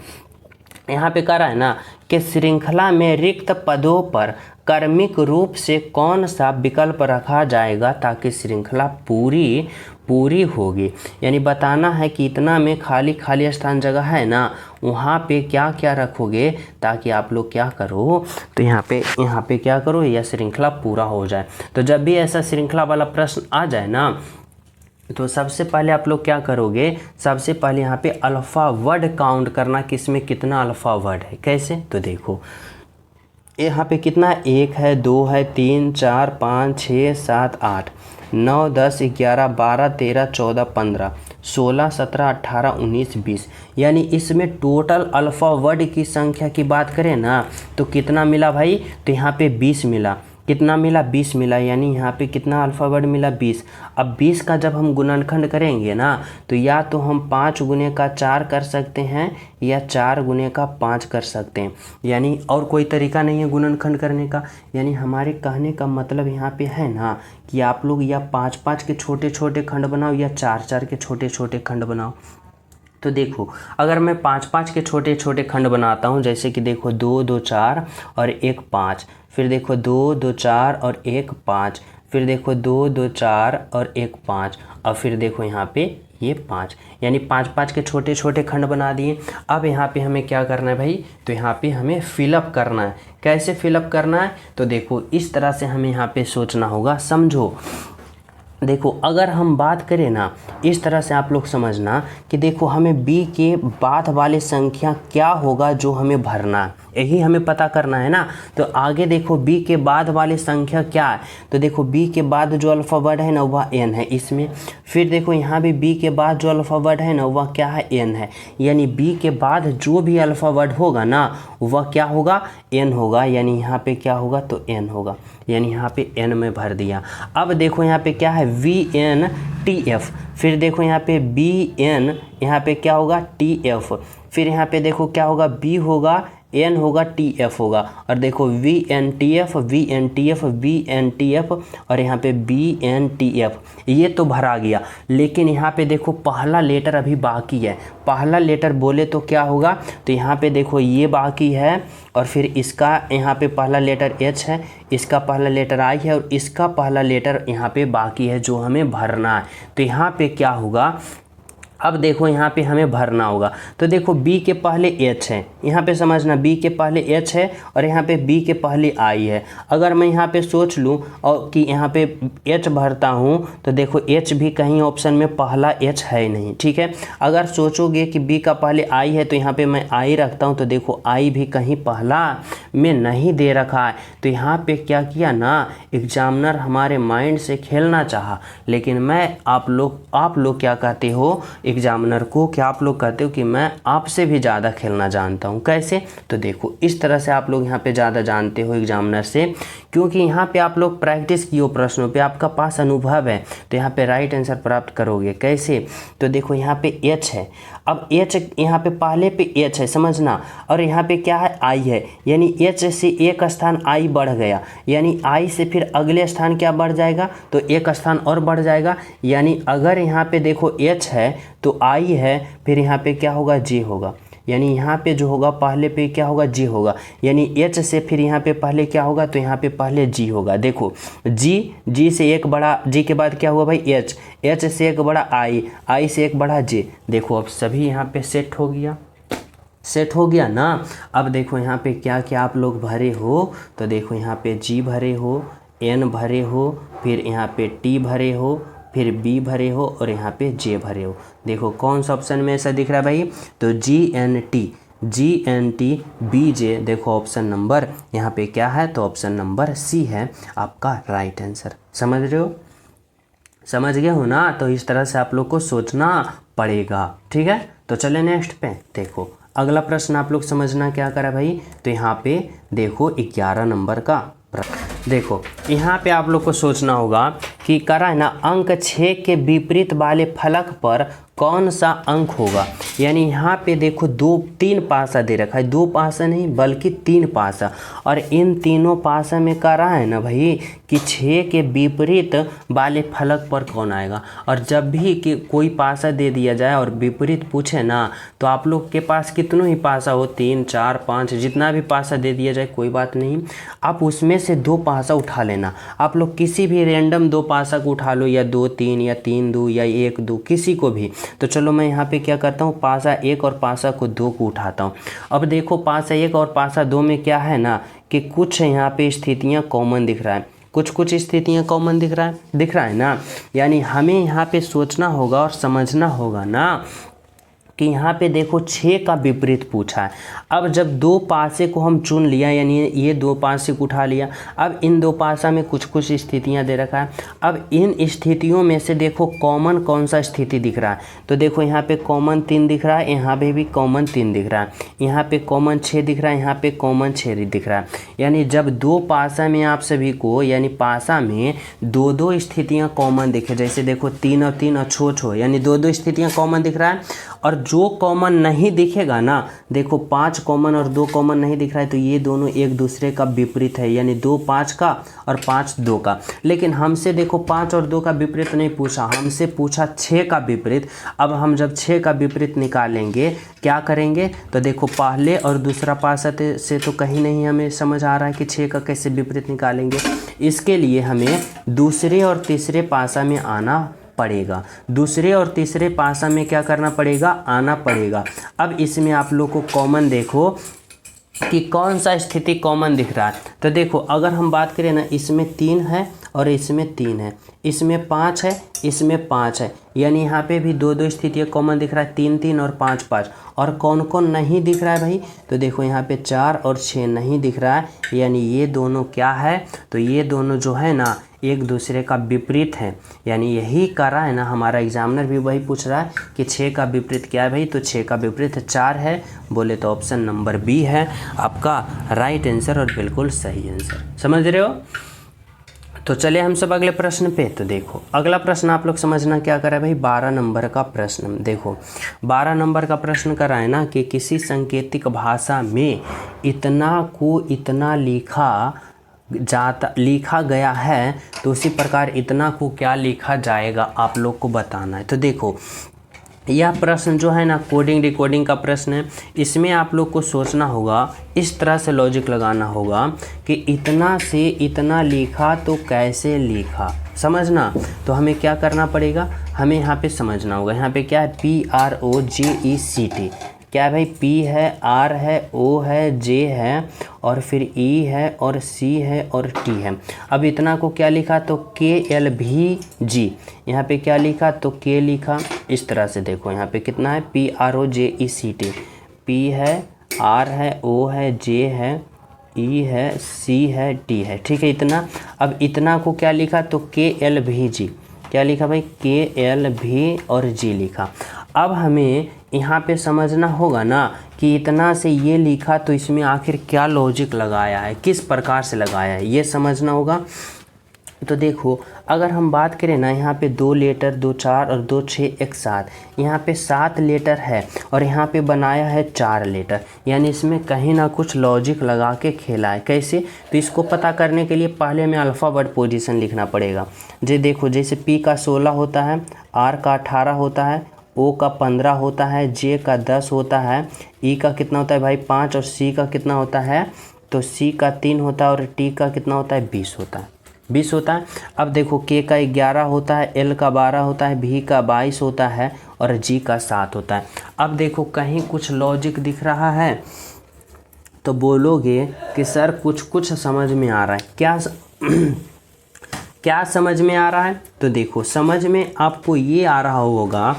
यहाँ पे कह रहा है ना कि श्रृंखला में रिक्त पदों पर क्रमिक रूप से कौन सा विकल्प रखा जाएगा ताकि श्रृंखला पूरी होगी। यानी बताना है कि इतना में खाली स्थान जगह है ना, वहाँ पे क्या क्या रखोगे ताकि आप लोग क्या करो, तो यहाँ पे क्या करो, यह श्रृंखला पूरा हो जाए। तो जब भी ऐसा श्रृंखला वाला प्रश्न आ जाए ना, तो सबसे पहले आप लोग क्या करोगे, सबसे पहले यहाँ पे अल्फ़ा वर्ड काउंट करना कि इसमें कितना अल्फ़ा वर्ड है। कैसे, तो देखो यहाँ पे कितना, 1 है, 2 है, 3 4 5 6 7 8 9 10 11 12 13 14 15 16 17 18 19 20। यानी इसमें टोटल अल्फ़ा वर्ड की संख्या की बात करें ना, तो कितना मिला भाई, तो यहाँ पे 20 मिला। कितना मिला, 20 मिला। यानी यहाँ पे कितना अल्फ़ाबेट मिला, 20। अब 20 का जब हम गुणनखंड करेंगे ना, तो या तो हम 5 गुने का 4 कर सकते हैं या 4 गुने का 5 कर सकते हैं। यानी और कोई तरीका नहीं है गुणनखंड करने का। यानी हमारे कहने का मतलब यहाँ पे है ना कि आप लोग या 5-5 के छोटे छोटे खंड बनाओ या 4-4 के छोटे छोटे खंड बनाओ। तो देखो अगर मैं 5-5 के छोटे छोटे खंड बनाता हूँ, जैसे कि देखो 2 2 4 और 1 5, फिर देखो 2 2 4 और 1 5, फिर देखो 2 2 4 और 1 5, और फिर देखो यहाँ पे ये 5। यानी 5-5 के छोटे छोटे खंड बना दिए। अब यहाँ पे हमें क्या करना है भाई, तो यहाँ पे हमें फिलअप करना है। कैसे फिलअप करना है, तो देखो इस तरह से हमें यहाँ पे सोचना होगा। समझो, देखो अगर हम बात करें ना, इस तरह से आप लोग समझना कि देखो हमें बी के बाद वाले संख्या क्या होगा जो हमें भरना है। यही हमें पता करना है ना। तो आगे देखो बी के बाद वाली संख्या क्या है, तो देखो बी के बाद जो अल्फ़ाबेट है ना वह एन है इसमें। फिर देखो यहाँ भी बी के बाद जो अल्फ़ाबेट है ना वह क्या है, एन है। यानी बी के बाद जो भी अल्फ़ाबेट होगा ना वह क्या होगा, एन होगा। यानी यहाँ पे क्या होगा, तो एन होगा। यानी यहाँ पे एन में भर दिया। अब देखो यहाँ पे क्या है, वी एन टी एफ। फिर देखो यहाँ पे बी एन, यहाँ पे क्या होगा, टी एफ। फिर यहाँ पे देखो क्या होगा, बी होगा, एन होगा, टी एफ होगा। और देखो V N T F, V N T F, V N T F, और यहाँ पे बी एन टी एफ। ये तो भरा गया, लेकिन यहाँ पे देखो पहला लेटर अभी बाकी है। पहला लेटर बोले तो क्या होगा, तो यहाँ पे देखो ये बाकी है, और फिर इसका यहाँ पे पहला लेटर एच है, इसका पहला लेटर आई है, और इसका पहला लेटर यहाँ पे बाकी है जो हमें भरना है। तो यहाँ पे क्या होगा, अब देखो यहाँ पे हमें भरना होगा। तो देखो b के पहले h है, यहाँ पे समझना b के पहले h है, और यहाँ पे b के पहले i है। अगर मैं यहाँ पे सोच लूँ और कि यहाँ पे h भरता हूँ, तो देखो h भी कहीं ऑप्शन में पहला h है नहीं, ठीक है। अगर सोचोगे कि b का पहले i है तो यहाँ पे मैं i रखता हूँ, तो देखो i भी कहीं पहला में नहीं दे रखा है। तो यहाँ पे क्या किया ना, एग्जामिनर हमारे माइंड से खेलना चाहा, लेकिन मैं आप लोग क्या कहते हो एग्जामिनर को, क्या आप लोग कहते हो कि मैं आपसे भी ज़्यादा खेलना जानता हूँ। कैसे, तो देखो इस तरह से आप लोग यहाँ पे ज़्यादा जानते हो एग्जामिनर से, क्योंकि यहाँ पे आप लोग प्रैक्टिस किए हो प्रश्नों पे, आपका पास अनुभव है, तो यहाँ पे राइट आंसर प्राप्त करोगे। कैसे, तो देखो यहाँ पे एच है। अब एच यहाँ पे पहले पे एच है, समझना, और यहाँ पे क्या है, आई है। यानी एच से एक स्थान आई बढ़ गया, यानी आई से फिर अगले स्थान क्या बढ़ जाएगा, तो एक स्थान और बढ़ जाएगा। यानी अगर यहाँ पे देखो एच है तो आई है, फिर यहाँ पे क्या होगा, जी होगा। यानी यहाँ पे जो होगा पहले पे क्या होगा, जी होगा। यानी एच से फिर यहाँ पे पहले क्या होगा, तो यहाँ पे पहले जी होगा। देखो जी से एक बड़ा, जी के बाद क्या हुआ भाई, एच से एक बड़ा आई से एक बड़ा जे। देखो अब सभी यहाँ पे सेट हो गया ना। अब देखो यहाँ पे क्या क्या आप लोग भरे हो, तो देखो यहाँ पे जी भरे हो, एन भरे हो, फिर यहाँ पे टी भरे हो, फिर बी भरे हो, और यहाँ पे जे भरे हो। देखो कौन सा ऑप्शन में ऐसा दिख रहा है भाई, तो G N T B J. देखो ऑप्शन नंबर यहाँ पे क्या है, तो ऑप्शन नंबर सी है आपका राइट आंसर। समझ रहे हो, समझ गए हो ना। तो इस तरह से आप लोग को सोचना पड़ेगा, ठीक है। तो चले नेक्स्ट पे, देखो अगला प्रश्न आप लोग समझना क्या करा भाई, तो यहाँ पे देखो 11 नंबर का प्रश्न। देखो यहाँ पे आप लोग को सोचना होगा कि करा है ना, अंक 6 के विपरीत वाले फलक पर कौन सा अंक होगा। यानी यहाँ पे देखो तीन पासा दे रखा है, 2 पासा नहीं बल्कि 3 पासा, और इन तीनों पासा में करा है ना भाई कि 6 के विपरीत वाले फलक पर कौन आएगा। और जब भी कि कोई पासा दे दिया जाए और विपरीत पूछे ना, तो आप लोग के पास कितनों ही पासा हो, 3 4 5 जितना भी पासा दे दिया जाए कोई बात नहीं, आप उसमें से 2 पासा उठा लेना। आप लोग किसी भी रैंडम 2 पासा को उठा लो, या 2 3 या 3 2 या 1 2 किसी को भी। तो चलो मैं यहाँ पे क्या करता हूँ, पासा 1 और पासा को 2 को उठाता हूँ। अब देखो पासा 1 और पासा 2 में क्या है ना कि कुछ यहाँ पे स्थितियाँ कॉमन दिख रहा है, कुछ स्थितियाँ कॉमन दिख रहा है ना। यानी हमें यहाँ पे सोचना होगा और समझना होगा ना कि यहाँ पे देखो 6 का विपरीत पूछा है। अब जब 2 पासे को हम चुन लिया, यानी ये 2 पासे को उठा लिया, अब इन 2 पासा में कुछ स्थितियाँ दे रखा है। अब इन स्थितियों में से देखो कॉमन कौन सा स्थिति दिख रहा है, तो देखो यहाँ पे कॉमन 3 दिख रहा है, यहाँ पे भी कॉमन 3 दिख रहा है, यहाँ पे कॉमन 6 दिख रहा है, यहाँ पे कॉमन 6 दिख रहा है। यानी जब 2 पासा में आप सभी को, यानी पासा में 2 स्थितियाँ कॉमन दिखे, जैसे देखो 3 और 3 और छो, यानी 2 स्थितियाँ कॉमन दिख रहा है। और जो कॉमन नहीं दिखेगा ना, देखो 5 कॉमन और 2 कॉमन नहीं दिख रहा है, तो ये दोनों एक दूसरे का विपरीत है, यानी 2 5 का और 5 2 का। लेकिन हमसे देखो 5 और 2 का विपरीत नहीं पूछा, हमसे पूछा 6 का विपरीत। अब हम जब 6 का विपरीत निकालेंगे क्या करेंगे, तो देखो पहले और दूसरा पासा से तो कहीं नहीं हमें समझ आ रहा है कि 6 का कैसे विपरीत निकालेंगे। इसके लिए हमें दूसरे और तीसरे पासा में आना पड़ेगा, दूसरे और तीसरे पासा में क्या करना पड़ेगा, आना पड़ेगा। अब इसमें आप लोग को कॉमन देखो कि कौन सा स्थिति कॉमन दिख रहा है। तो देखो अगर हम बात करें ना, इसमें 3 है और इसमें 3 है, इसमें 5 है, इसमें 5 है, यानी यहाँ पे भी दो दो स्थितियाँ कॉमन दिख रहा है, 3 3 और 5 5। और कौन कौन नहीं दिख रहा है भाई, तो देखो यहाँ पे 4 और 6 नहीं दिख रहा है, यानी ये दोनों क्या है, तो ये दोनों जो है ना एक दूसरे का विपरीत है। यानी यही कर रहा है ना, हमारा एग्जामिनर भी वही पूछ रहा है कि 6 का विपरीत क्या है भाई, तो 6 का विपरीत 4 है, बोले तो ऑप्शन नंबर बी है आपका राइट आंसर और बिल्कुल सही आंसर। समझ रहे हो। तो चलिए हम सब अगले प्रश्न पे। तो देखो अगला प्रश्न आप लोग समझना क्या करा है भाई, 12 नंबर का प्रश्न। देखो 12 नंबर का प्रश्न करा है ना कि किसी सांकेतिक भाषा में इतना को इतना लिखा गया है, तो उसी प्रकार इतना को क्या लिखा जाएगा आप लोग को बताना है। तो देखो यह प्रश्न जो है ना कोडिंग डिकोडिंग का प्रश्न है। इसमें आप लोग को सोचना होगा, इस तरह से लॉजिक लगाना होगा कि इतना से इतना लिखा तो कैसे लिखा, समझना। तो हमें क्या करना पड़ेगा, हमें यहाँ पे समझना होगा। यहाँ पे क्या है, PROJECT, क्या है भाई, P है, R है, O है, J है और फिर E है और C है और T है। अब इतना को क्या लिखा, तो KLVG, यहाँ पे क्या लिखा, तो K लिखा। इस तरह से देखो यहाँ पे कितना है, PROJECT, P है, R है, O है, J है, E है, C है, T है, ठीक है इतना। अब इतना को क्या लिखा, तो KLVG, क्या लिखा भाई, KLV और G लिखा। अब हमें यहाँ पे समझना होगा ना कि इतना से ये लिखा तो इसमें आखिर क्या लॉजिक लगाया है, किस प्रकार से लगाया है, ये समझना होगा। तो देखो अगर हम बात करें ना, यहाँ पे 2 लेटर 2 4 और 2 6 एक साथ, यहाँ पे 7 लेटर है और यहाँ पे बनाया है 4 लेटर, यानी इसमें कहीं ना कुछ लॉजिक लगा के खेला है। कैसे, तो इसको पता करने के लिए पहले में अल्फ़ाबेट पोजीशन लिखना पड़ेगा। जे देखो जैसे P का 16 होता है, R का 18 होता है, O का 15 होता है, J का 10 होता है, E का कितना होता है भाई 5 और C का कितना होता है, तो C का 3 होता है और T का कितना होता है 20 होता है, 20 होता है। अब देखो K का 11 होता है, L का 12 होता है, V का 22 होता है और G का 7 होता है। अब देखो कहीं कुछ लॉजिक दिख रहा है तो बोलोगे कि सर कुछ समझ में आ रहा है, क्या समझ में आ रहा है। तो देखो समझ में आपको ये आ रहा होगा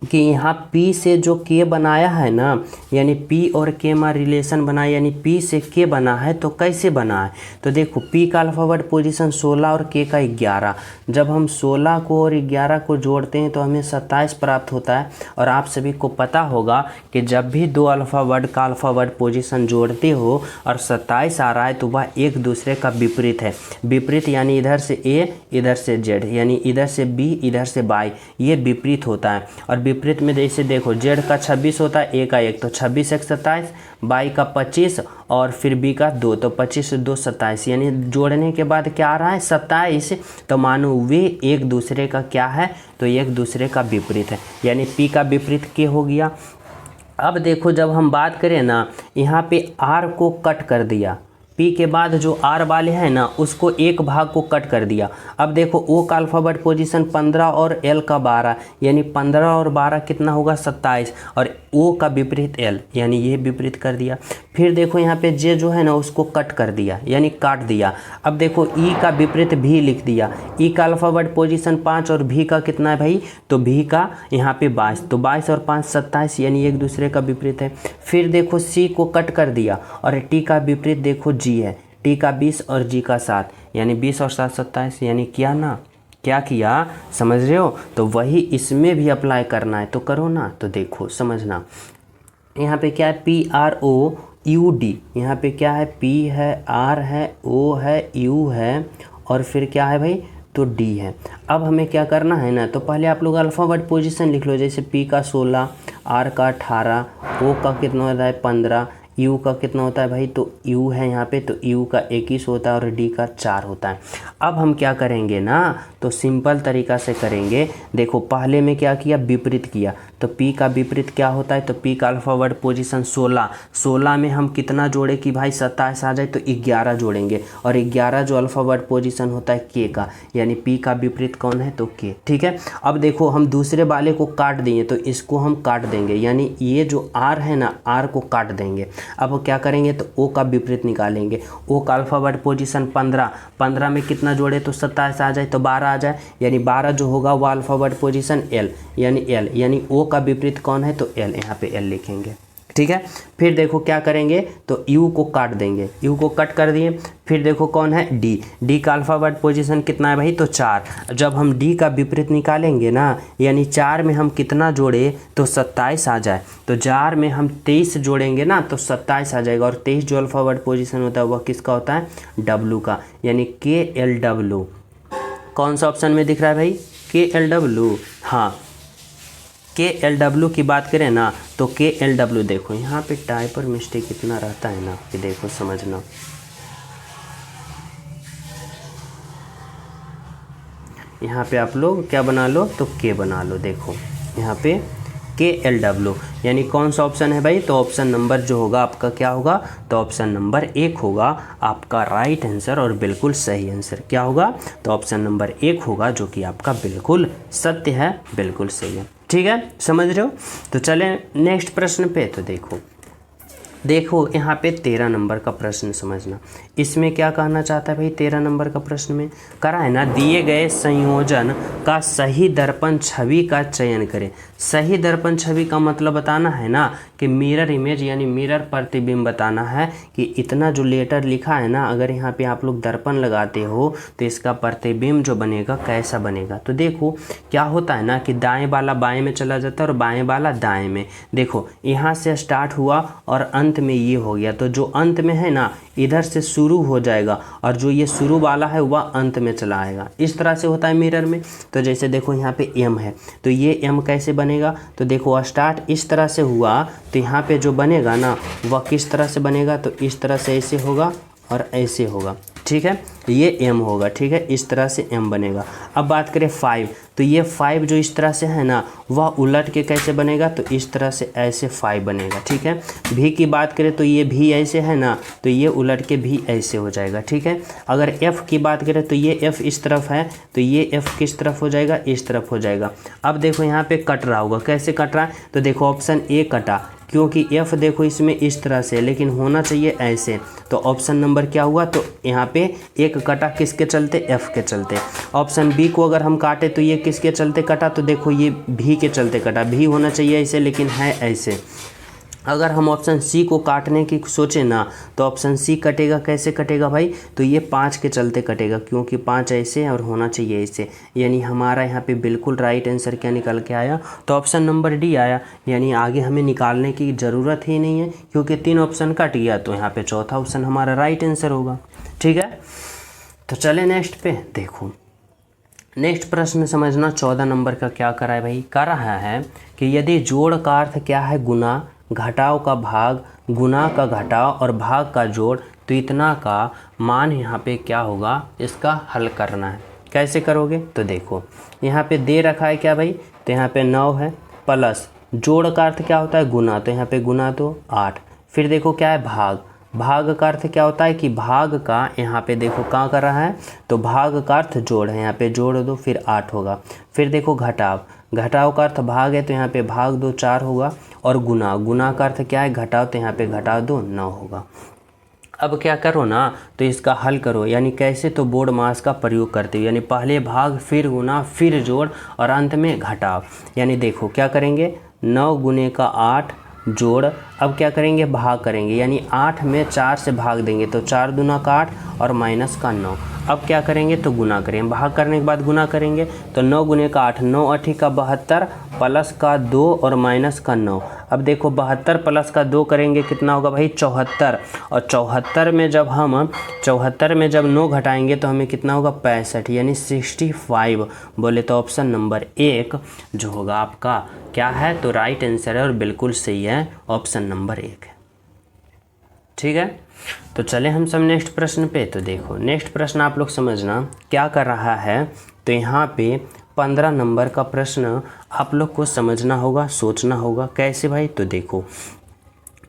कि यहाँ P से जो K बनाया है ना, यानी P और K में रिलेशन बना, यानी P से K बना है, तो कैसे बना है, तो देखो P का अल्फ़ाबेट पोजीशन 16 और K का 11। जब हम 16 को और 11 को जोड़ते हैं तो हमें 27 प्राप्त होता है। और आप सभी को पता होगा कि जब भी दो अल्फ़ाबेट का अल्फ़ाबेट पोजीशन जोड़ते हो और 27 आ रहा है तो वह एक दूसरे का विपरीत है। विपरीत यानी इधर से A इधर से Z, यानी इधर से B इधर से Y, ये विपरीत होता है। और विपरीत में जैसे देखो Z का 26 होता है, A का 1, तो 26 1 27, Y का 25 और फिर B का 2, तो 25 2 27, यानी जोड़ने के बाद क्या आ रहा है 27। तो मानो वे एक दूसरे का क्या है, तो एक दूसरे का विपरीत है, यानी P का विपरीत K हो गया। अब देखो जब हम बात करें ना, यहाँ पे R को कट कर दिया, P के बाद जो R वाले हैं ना उसको एक भाग को कट कर दिया। अब देखो O का अल्फ़ाबेट पोजीशन 15 और L का 12, यानी 15 और 12 कितना होगा 27, और O का विपरीत L, यानी ये विपरीत कर दिया। फिर देखो यहाँ पे J जो है ना उसको कट कर दिया, यानी काट दिया। अब देखो E का विपरीत V लिख दिया, E का अल्फ़ाबेट पोजीशन 5 और V का कितना है भाई, तो V का यहाँ पे 22, तो 22 और 5 27, यानी एक दूसरे का विपरीत है। फिर देखो C को कट कर दिया और T का विपरीत देखो G है, T का 20 और G का 7, यानी 20 और 7 27, यानी किया ना, क्या किया, समझ रहे हो। तो वही इसमें भी अप्लाई करना है, तो करो ना। तो देखो समझना, यहाँ पे क्या है PROUD, यहाँ पे क्या है P है, R है, O है, U है और फिर क्या है भाई, तो D है। अब हमें क्या करना है ना, तो पहले आप लोग अल्फ़ाबेट पोजीशन लिख लो, जैसे P का 16, R का 18, O का कितना होता है 15, U का कितना होता है भाई, तो U है यहाँ पे, तो U का 21 होता है और D का 4 होता है। अब हम क्या करेंगे ना, तो सिंपल तरीक़ा से करेंगे। देखो पहले में क्या किया, विपरीत किया, तो P का विपरीत क्या होता है, तो P का अल्फ़ाबेट पोजीशन 16 में हम कितना जोड़े कि भाई 27 आ जाए, तो 11 जोड़ेंगे, और 11 जो अल्फ़ाबेट पोजीशन होता है K का, यानी P का विपरीत कौन है, तो K, ठीक है। अब देखो हम दूसरे वाले को काट दिए, तो इसको हम काट देंगे, यानी ये जो R है ना R को काट देंगे। अब क्या करेंगे तो ओ का विपरीत निकालेंगे। ओ का अल्फ़ाबेट पोजीशन 15 में कितना जोड़े तो 27 आ जाए तो 12 आ जाए, यानी 12 जो होगा वो अल्फ़ाबेट पोजीशन एल, यानी ओ का विपरीत कौन है तो एल, यहाँ पे एल लिखेंगे। ठीक है, फिर देखो क्या करेंगे तो यू को काट देंगे, यू को कट कर दिए। फिर देखो कौन है डी का अल्फ़ाबेट पोजीशन कितना है भाई तो 4। जब हम डी का विपरीत निकालेंगे ना, यानी 4 में हम कितना जोड़े तो 27 आ जाए, तो 4 में हम 23 जोड़ेंगे ना तो 27 आ जाएगा। और 23 जो अल्फ़ाबेट पोजीशन होता है वह किसका होता है डब्लू का, यानी KLW। कौन सा ऑप्शन में दिख रहा है भाई KLW। हाँ, KLW की बात करें ना तो KLW देखो यहाँ पे टाइपर मिस्टेक कितना रहता है ना कि देखो समझना। यहाँ पे आप लोग क्या बना लो तो K बना लो। देखो यहाँ पे KLW, यानी कौन सा ऑप्शन है भाई तो ऑप्शन नंबर जो होगा आपका क्या होगा तो ऑप्शन नंबर 1 होगा आपका राइट आंसर और बिल्कुल सही आंसर। क्या होगा तो ऑप्शन नंबर 1 होगा जो कि आपका बिल्कुल सत्य है, बिल्कुल सही है। ठीक है, समझ रहे हो। तो चलें नेक्स्ट प्रश्न पे। तो देखो यहाँ पे 13 नंबर का प्रश्न समझना। इसमें क्या कहना चाहता है भाई 13 नंबर का प्रश्न में करा है ना, दिए गए संयोजन का सही दर्पण छवि का चयन करें। सही दर्पण छवि का मतलब बताना है ना कि मिरर इमेज, यानी मिरर प्रतिबिंब बताना है कि इतना जो लेटर लिखा है ना, अगर यहाँ पे आप लोग दर्पण लगाते हो तो इसका प्रतिबिंब जो बनेगा कैसा बनेगा। तो देखो क्या होता है ना कि दाएँ वाला बाएँ में चला जाता है और बाएँ वाला दाएँ में। देखो यहाँ से स्टार्ट हुआ और अंत में ये हो गया, तो जो अंत में है ना इधर से शुरू हो जाएगा और जो ये शुरू वाला है वह अंत में चला आएगा। इस तरह से होता है मिरर में। तो जैसे देखो यहाँ पे M है तो ये M कैसे बनेगा तो देखो स्टार्ट इस तरह से हुआ तो यहाँ पे जो बनेगा ना वह किस तरह से बनेगा तो इस तरह से ऐसे होगा और ऐसे होगा। ठीक है, ये M होगा। ठीक है, इस तरह से M बनेगा। अब बात करें 5, तो ये 5 जो इस तरह से है ना वह उलट के कैसे बनेगा तो इस तरह से ऐसे 5 बनेगा। ठीक है, V की बात करें तो ये V ऐसे है ना तो ये उलट के V ऐसे हो जाएगा। ठीक है, अगर F की बात करें तो ये F इस तरफ है तो ये F किस तरफ हो जाएगा इस तरफ हो जाएगा। अब देखो यहाँ पे कट रहा होगा, कैसे कट रहा है तो देखो ऑप्शन A कटा, क्योंकि F देखो इसमें इस तरह से लेकिन होना चाहिए ऐसे, तो ऑप्शन नंबर क्या हुआ तो यहाँ पे एक कटा किसके चलते F के चलते। ऑप्शन B को अगर हम काटे तो ये किसके चलते कटा तो देखो ये V के चलते कटा, V होना चाहिए ऐसे लेकिन है ऐसे। अगर हम ऑप्शन C को काटने की सोचें ना तो ऑप्शन C कटेगा, कैसे कटेगा भाई तो ये 5 के चलते कटेगा, क्योंकि 5 ऐसे और होना चाहिए ऐसे। यानी हमारा यहाँ पे बिल्कुल राइट आंसर क्या निकल के आया तो ऑप्शन नंबर D आया। यानी आगे हमें निकालने की ज़रूरत ही नहीं है क्योंकि 3 ऑप्शन कट गया, तो यहाँ पर चौथा ऑप्शन हमारा राइट आंसर होगा। ठीक है, तो चले नेक्स्ट पे। देखो नेक्स्ट प्रश्न समझना 14 नंबर का क्या करा है भाई, कह रहा है कि यदि जोड़ का अर्थ क्या है गुना, घटाव का भाग, गुना का घटाव और भाग का जोड़, तो इतना का मान यहाँ पे क्या होगा इसका हल करना है। कैसे करोगे तो देखो यहाँ पे दे रखा है क्या भाई तो यहाँ पे 9 है प्लस जोड़ का अर्थ क्या होता है गुना, तो यहाँ पे गुना तो 8। फिर देखो क्या है भाग, भाग का अर्थ क्या होता है कि भाग का यहाँ पे देखो कहाँ कर रहा है तो भाग का अर्थ जोड़ है, यहाँ पे जोड़ दो फिर 8 होगा। फिर देखो घटाव, घटाव का अर्थ भाग है तो यहाँ पे भाग दो 4 होगा। और गुना, गुना का अर्थ क्या है घटाव, तो यहाँ पे घटा दो 9 होगा। अब क्या करो ना तो इसका हल करो, यानी कैसे तो बोर्ड मास का प्रयोग करते हो, यानी पहले भाग फिर गुना फिर जोड़ और अंत में घटाव। यानी देखो क्या करेंगे 9 गुने का 8 जोड़, अब क्या करेंगे भाग करेंगे, यानी 8 में 4 से भाग देंगे तो 4 दूना का 8 और माइनस का 9। अब क्या करेंगे तो गुना करेंगे, भाग करने के बाद गुना करेंगे तो 9 गुने का 8, 9 8 का 72 प्लस का 2 और माइनस का 9। अब देखो 72 प्लस का 2 करेंगे कितना होगा भाई 74, और 74 में जब 9 घटाएंगे तो हमें कितना होगा 65, यानी 65। बोले तो ऑप्शन नंबर 1 जो होगा आपका क्या है तो राइट आंसर है और बिल्कुल सही है, ऑप्शन नंबर 1 है। ठीक है, तो चले हम सब नेक्स्ट प्रश्न पे। तो देखो नेक्स्ट प्रश्न आप लोग समझना क्या कर रहा है, तो यहाँ पे 15 नंबर का प्रश्न आप लोग को समझना होगा, सोचना होगा। कैसे भाई तो देखो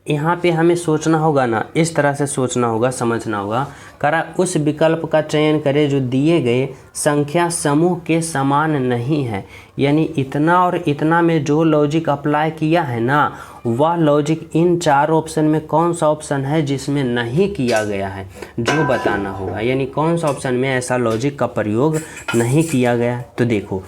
यहाँ पे हमें सोचना होगा ना, इस तरह से सोचना होगा, समझना होगा। करा उस विकल्प का चयन करें जो दिए गए संख्या समूह के समान नहीं है। यानी इतना और इतना में जो लॉजिक अप्लाई किया है ना, वह लॉजिक इन चार ऑप्शन में कौन सा ऑप्शन है जिसमें नहीं किया गया है, जो बताना होगा। यानी कौन सा ऑप्शन में ऐसा लॉजिक का प्रयोग नहीं किया गया। तो देखो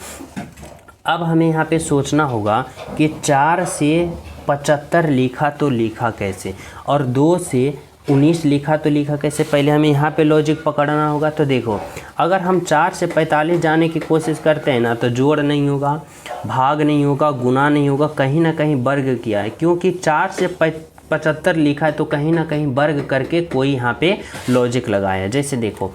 अब हमें यहाँ पे सोचना होगा कि 4 से 75 लिखा तो लिखा कैसे, और 2 से 19 लिखा तो लिखा कैसे। पहले हमें यहाँ पे लॉजिक पकड़ना होगा। तो देखो अगर हम 4 से 45 जाने की कोशिश करते हैं ना, तो जोड़ नहीं होगा, भाग नहीं होगा, गुना नहीं होगा, कहीं ना कहीं वर्ग किया है। क्योंकि 4 से 75 लिखा है तो कहीं ना कहीं वर्ग करके कोई यहाँ पे लॉजिक लगाया है। जैसे देखो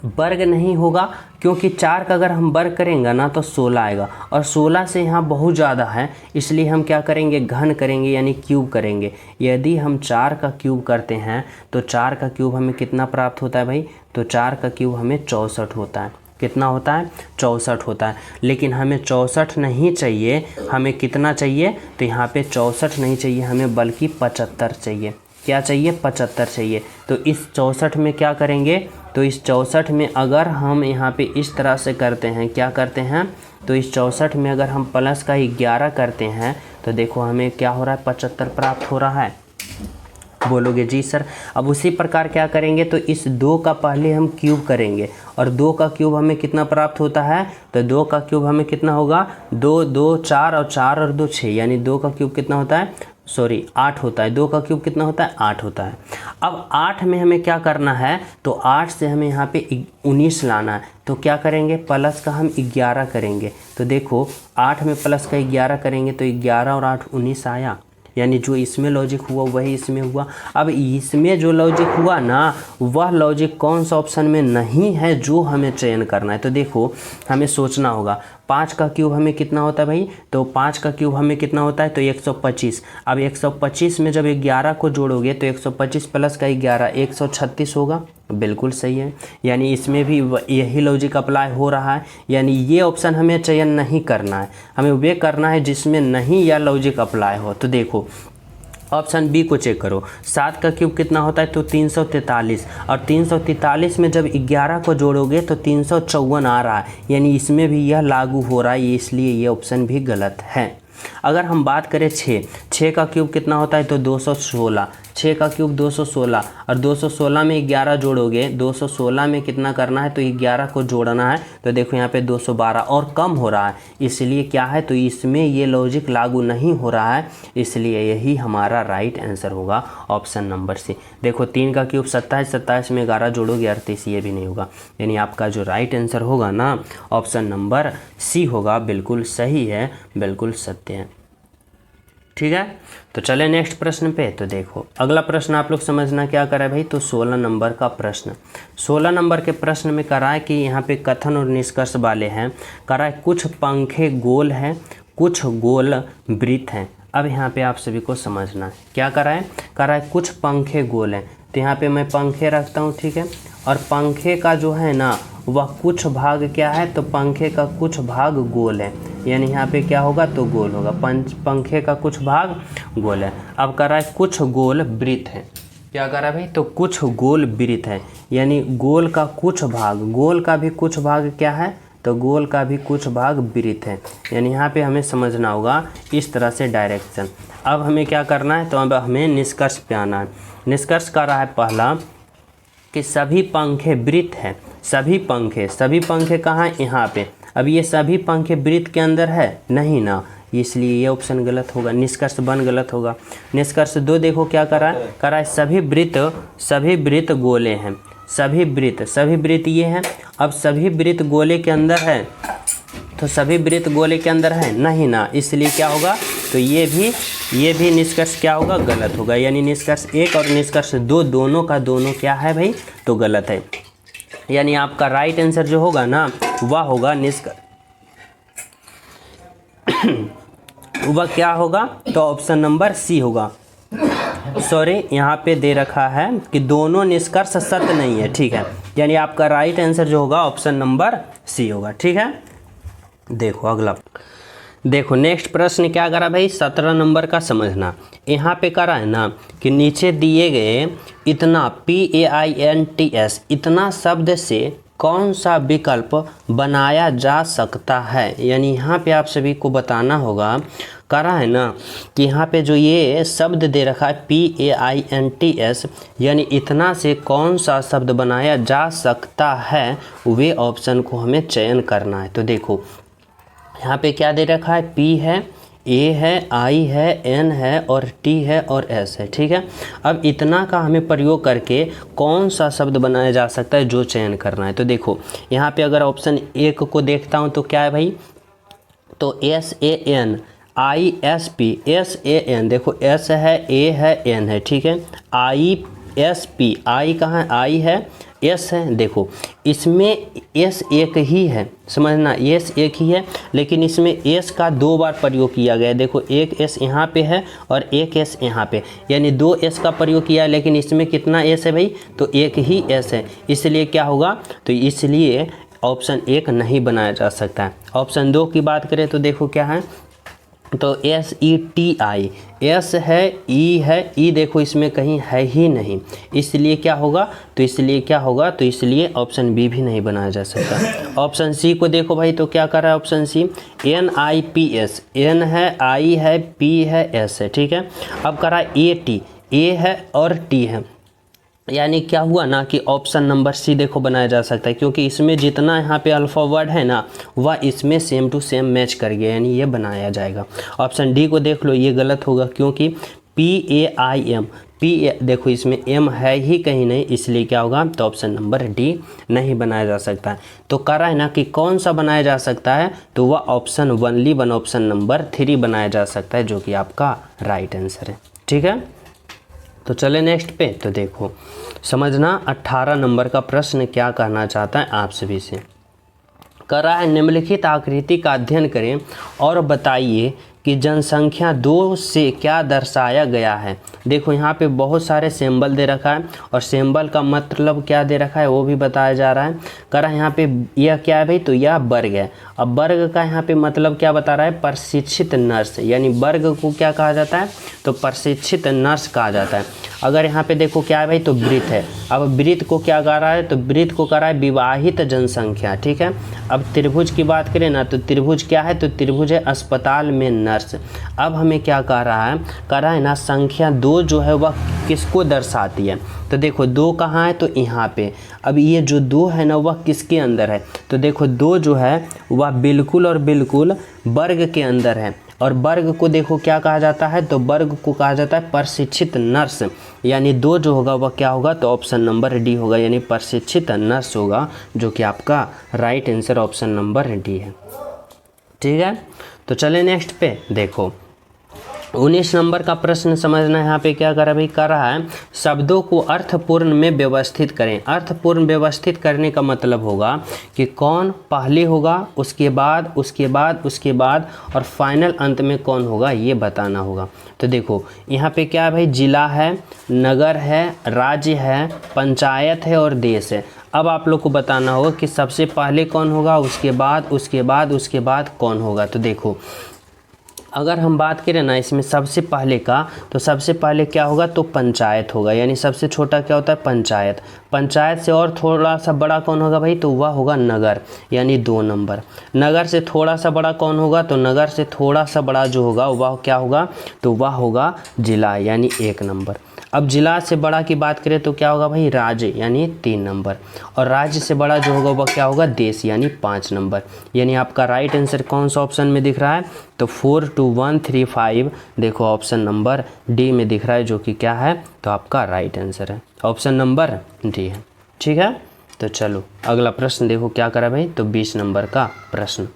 वर्ग नहीं होगा, क्योंकि 4 का अगर हम वर्ग करेंगे ना तो 16 आएगा, और 16 से यहाँ बहुत ज़्यादा है, इसलिए हम क्या करेंगे, घन करेंगे यानी क्यूब करेंगे। यदि हम 4 का क्यूब करते हैं तो 4 का क्यूब हमें कितना प्राप्त होता है भाई, तो 4 का क्यूब हमें 64 होता है। कितना होता है, 64 होता है। लेकिन हमें 64 नहीं चाहिए, हमें कितना चाहिए, तो यहाँ पे 64 नहीं चाहिए हमें, बल्कि 75 चाहिए। क्या चाहिए, 75 चाहिए। तो इस 64 में क्या करेंगे, तो इस 64 में अगर हम यहाँ पे इस तरह से करते हैं, क्या करते हैं, तो इस 64 में अगर हम प्लस का 11 करते हैं तो देखो हमें क्या हो रहा है, 75 प्राप्त हो रहा है। बोलोगे जी सर। अब उसी प्रकार क्या करेंगे, तो इस 2 का पहले हम क्यूब करेंगे, और 2 का क्यूब हमें कितना प्राप्त होता है, तो 2 का क्यूब हमें कितना होगा, 2 2 4 और 4 और 2 6, यानी 2 का क्यूब कितना होता है, 8 होता है। 2 का क्यूब कितना होता है, 8 होता है। अब 8 में हमें क्या करना है, तो 8 से हमें यहाँ पे 19 लाना है। तो क्या करेंगे, प्लस का हम 11 करेंगे। तो देखो 8 में प्लस का 11 करेंगे तो 11 और 8 19 आया। यानी जो इसमें लॉजिक हुआ वही इसमें हुआ। अब इसमें जो लॉजिक हुआ ना, वह लॉजिक कौन सा ऑप्शन में नहीं है जो हमें चयन करना है। तो देखो हमें सोचना होगा, 5 का क्यूब हमें कितना होता है भाई, तो 5 का क्यूब हमें कितना होता है, तो 125। अब 125 में जब 11 को जोड़ोगे तो 125 प्लस का 11 136 होगा। बिल्कुल सही है। यानी इसमें भी यही लॉजिक अप्लाई हो रहा है। यानी ये ऑप्शन हमें चयन नहीं करना है, हमें वे करना है जिसमें नहीं यह लॉजिक अप्लाई हो। तो देखो ऑप्शन बी को चेक करो, 7 का क्यूब कितना होता है, तो 343, और 343 में जब 11 को जोड़ोगे तो 354 आ रहा है। यानी इसमें भी यह लागू हो रहा है, इसलिए ये ऑप्शन भी गलत है। अगर हम बात करें 6 का क्यूब कितना होता है, तो 216, 6 का क्यूब 216, और 216 में 11 जोड़ोगे, 216 में कितना करना है, तो 11 को जोड़ना है। तो देखो यहाँ पे 212 और कम हो रहा है, इसलिए क्या है, तो इसमें ये लॉजिक लागू नहीं हो रहा है, इसलिए यही हमारा राइट आंसर होगा ऑप्शन नंबर सी। देखो 3 का क्यूब 27, 27 में 11 जोड़ोगे 38, ये भी नहीं होगा। यानी आपका जो राइट आंसर होगा ना, ऑप्शन नंबर सी होगा। बिल्कुल सही है, बिल्कुल सत्य है। ठीक है, तो चले नेक्स्ट प्रश्न पे। तो देखो अगला प्रश्न आप लोग समझना क्या करा भाई, तो 16 नंबर का प्रश्न। 16 नंबर के प्रश्न में करा है कि यहाँ पे कथन और निष्कर्ष वाले हैं। करा है कुछ पंखे गोल हैं, कुछ गोल वृत्त हैं। अब यहाँ पे आप सभी को समझना है क्या करा है कुछ पंखे गोल हैं। तो यहाँ पे मैं पंखे रखता हूँ, ठीक है, और पंखे का जो है ना वह कुछ भाग क्या है, तो पंखे का कुछ भाग गोल है। यानी यहाँ पे क्या होगा, तो गोल होगा। पंखे का कुछ भाग गोल है। अब कर रहा है कुछ गोल वृत्त है। क्या कर रहा है भाई, तो कुछ गोल वृत्त है। यानी गोल का कुछ भाग, गोल का भी कुछ भाग क्या है, तो गोल का भी कुछ भाग वृत्त है। यानी यहाँ पे हमें समझना होगा इस तरह से डायरेक्शन। अब हमें क्या करना है, तो अब हमें निष्कर्ष पे आना है। निष्कर्ष कर रहा है पहला कि सभी पंखे वृत्त हैं। सभी पंखे कहाँ हैं, यहाँ पे। अब ये सभी पंखे वृत्त के अंदर है नहीं ना, इसलिए ये ऑप्शन गलत होगा, निष्कर्ष 1 गलत होगा। निष्कर्ष 2 देखो क्या कर रहा है सभी वृत्त गोले हैं। सभी वृत्त ये हैं। अब सभी वृत्त गोले के अंदर है, तो सभी वृत्त गोले के अंदर है नहीं ना, इसलिए क्या होगा, तो ये भी निष्कर्ष क्या होगा, गलत होगा। यानी निष्कर्ष 1 और निष्कर्ष 2 दोनों का दोनों क्या है भाई, तो गलत है। यानी आपका राइट आंसर जो होगा ना, वह होगा वह क्या होगा, तो ऑप्शन नंबर सी होगा। सॉरी, यहाँ पे दे रखा है कि दोनों निष्कर्ष सत्य नहीं है, ठीक है। यानी आपका राइट आंसर जो होगा ऑप्शन नंबर सी होगा, ठीक है। देखो अगला, देखो नेक्स्ट प्रश्न क्या करा भाई, 17 नंबर का समझना। यहाँ पे करा है ना कि नीचे दिए गए इतना PAINTS इतना शब्द से कौन सा विकल्प बनाया जा सकता है, यानी यहाँ पे आप सभी को बताना होगा। करा है ना कि यहाँ पे जो ये शब्द दे रखा है PAINTS यानी इतना से कौन सा शब्द बनाया जा सकता है, वे ऑप्शन को हमें चयन करना है। तो देखो यहाँ पे क्या दे रखा है, P है, A है, I है, N है और T है और S है। ठीक है, अब इतना का हमें प्रयोग करके कौन सा शब्द बनाया जा सकता है जो चयन करना है। तो देखो यहाँ पे अगर ऑप्शन 1 को देखता हूँ तो क्या है भाई, तो SANISP SAN, देखो S है, A है, N है। ठीक है, ISP, I कहाँ है, I है, S है। देखो इसमें S एक ही है, समझना, S एक ही है, लेकिन इसमें S का 2 बार प्रयोग किया गया है। देखो एक S यहाँ पे है और एक S यहाँ पे, यानी 2 S का प्रयोग किया है, लेकिन इसमें कितना S है भाई, तो एक ही S है। इसलिए क्या होगा, तो इसलिए ऑप्शन 1 नहीं बनाया जा सकता है। ऑप्शन 2 की बात करें तो देखो क्या है, तो SETI, S है, E है, E देखो इसमें कहीं है ही नहीं, इसलिए क्या होगा, तो इसलिए क्या होगा, तो इसलिए ऑप्शन बी भी नहीं बनाया जा सकता। ऑप्शन सी को देखो भाई, तो क्या कर रहा है ऑप्शन सी, NIPS, N है, I है, P है, S है। ठीक है, अब करा AT, A है और T है, यानी क्या हुआ ना कि ऑप्शन नंबर सी देखो बनाया जा सकता है, क्योंकि इसमें जितना यहाँ पे अल्फ़ा वर्ड है ना वह इसमें सेम टू सेम मैच कर गया, यानी ये बनाया जाएगा। ऑप्शन डी को देख लो, ये गलत होगा, क्योंकि PAIM, देखो इसमें M है ही कहीं नहीं, इसलिए क्या होगा, तो ऑप्शन नंबर डी नहीं बनाया जा सकता है। तो कह रहा है ना कि कौन सा बनाया जा सकता है, तो वह option only one, option number 3 बनाया जा सकता है, जो कि आपका राइट आंसर है। ठीक है, तो चले नेक्स्ट पे। तो देखो समझना 18 नंबर का प्रश्न क्या कहना चाहता है आप सभी से। कह रहा है निम्नलिखित आकृति का अध्ययन करें और बताइए कि जनसंख्या 2 से क्या दर्शाया गया है। देखो यहाँ पे बहुत सारे सिंबल दे रखा है और सिंबल का मतलब क्या दे रखा है वो भी बताया जा रहा है। कह रहा है यहाँ पे यह क्या है भाई, तो यह वर्ग है। अब वर्ग का यहाँ पे मतलब क्या बता रहा है, प्रशिक्षित नर्स, यानी वर्ग को क्या कहा जाता है, तो प्रशिक्षित नर्स कहा जाता है। अगर यहाँ पे देखो क्या है भाई, तो वृत्त है। अब वृत्त को क्या कह रहा है, तो वृत्त को कह रहा है विवाहित जनसंख्या। ठीक है, अब त्रिभुज की बात करें ना, तो त्रिभुज क्या है, तो त्रिभुज है अस्पताल में नर्स। अब हमें क्या कह रहा है ना संख्या 2 जो है वह किसको दर्शाती है। तो देखो 2 कहाँ है, तो यहाँ पे। अब ये जो 2 है ना वह किसके अंदर है, तो देखो 2 जो है वह बिल्कुल और बिल्कुल वर्ग के अंदर है। और वर्ग को देखो क्या कहा जाता है, तो वर्ग को कहा जाता है प्रशिक्षित नर्स, यानी 2 जो होगा वह क्या होगा, तो ऑप्शन नंबर डी होगा, यानी प्रशिक्षित नर्स होगा, जो कि आपका right answer option number D है। ठीक है, तो चले नेक्स्ट पे। देखो 19 नंबर का प्रश्न समझना, यहाँ पे क्या कर रहा है, शब्दों को अर्थपूर्ण में व्यवस्थित करें। अर्थपूर्ण व्यवस्थित करने का मतलब होगा कि कौन पहले होगा, उसके बाद उसके बाद उसके बाद और फाइनल अंत में कौन होगा, ये बताना होगा। तो देखो यहाँ पे क्या है भाई, जिला है, नगर है, राज्य है, पंचायत है और देश है। अब आप लोग को बताना होगा कि सबसे पहले कौन होगा, उसके बाद उसके बाद उसके बाद कौन होगा। तो देखो अगर हम बात करें ना इसमें सबसे पहले का, तो सबसे पहले क्या होगा, तो पंचायत होगा, यानी सबसे छोटा क्या होता है, पंचायत। पंचायत से और थोड़ा सा बड़ा कौन होगा भाई, तो वह होगा नगर, यानी 2 नंबर। नगर से थोड़ा सा बड़ा कौन होगा, तो नगर से थोड़ा सा बड़ा जो होगा वह क्या होगा, तो वह होगा जिला, यानी 1 नंबर। अब जिला से बड़ा की बात करें तो क्या होगा भाई, राज्य, यानी 3 नंबर। और राज्य से बड़ा जो होगा वह क्या होगा, देश, यानी 5 नंबर। यानी आपका राइट आंसर कौन सा ऑप्शन में दिख रहा है, तो 4, 2, 1, 3, 5 देखो ऑप्शन नंबर डी में दिख रहा है, जो कि क्या है, तो आपका राइट आंसर है ऑप्शन नंबर डी है। ठीक है, तो चलो अगला प्रश्न देखो क्या करा भाई, तो 20 नंबर का प्रश्न।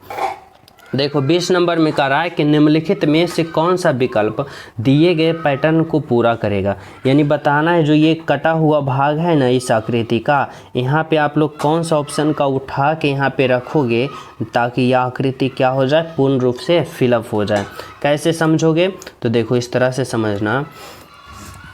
देखो 20 नंबर में कह रहा है कि निम्नलिखित में से कौन सा विकल्प दिए गए पैटर्न को पूरा करेगा। यानी बताना है जो ये कटा हुआ भाग है ना इस आकृति का, यहाँ पे आप लोग कौन सा ऑप्शन का उठा के यहाँ पे रखोगे ताकि यह आकृति क्या हो जाए, पूर्ण रूप से फिलअप हो जाए। कैसे समझोगे, तो देखो इस तरह से समझना।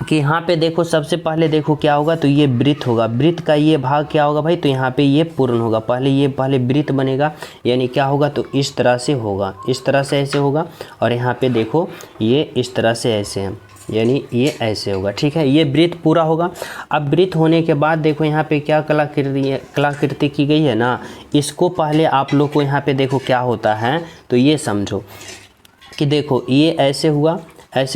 कि यहाँ पे देखो सबसे पहले देखो क्या होगा, तो ये वृत्त होगा, वृत्त का ये भाग क्या होगा भाई, तो यहाँ पे ये पूर्ण होगा, पहले वृत्त बनेगा, यानी क्या होगा, तो इस तरह से होगा, इस तरह से ऐसे होगा, और यहाँ पे देखो ये इस तरह से ऐसे है, यानी ये ऐसे होगा, ठीक है, ये वृत्त पूरा होगा। अब वृत्त होने के बाद देखो यहाँ पे क्या कलाकृति की गई है ना, इसको पहले आप लोग को यहाँ पे देखो क्या होता है, तो ये समझो कि देखो ये ऐसे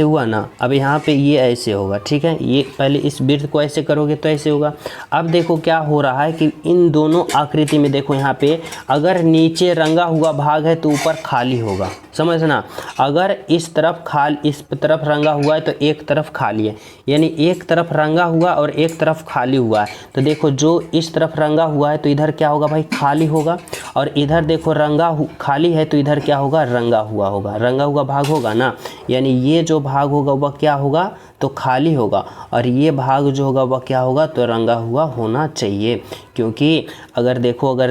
हुआ ना, अब यहाँ पे ये ऐसे होगा, ठीक है, ये पहले इस वृत्त को ऐसे करोगे तो ऐसे होगा। अब देखो क्या हो रहा है कि इन दोनों आकृति में देखो यहाँ पे अगर नीचे रंगा हुआ भाग है तो ऊपर खाली होगा, समझना, अगर इस तरफ रंगा हुआ है तो एक तरफ खाली है, यानी एक तरफ रंगा हुआ और एक तरफ खाली हुआ है, तो देखो जो इस तरफ रंगा हुआ है तो इधर क्या होगा भाई, खाली होगा, और इधर देखो खाली है तो इधर क्या होगा, रंगा हुआ भाग होगा ना, यानी ये जो भाग होगा वह क्या होगा, तो खाली होगा, और ये भाग जो होगा वह क्या होगा, तो रंगा हुआ होना चाहिए, क्योंकि अगर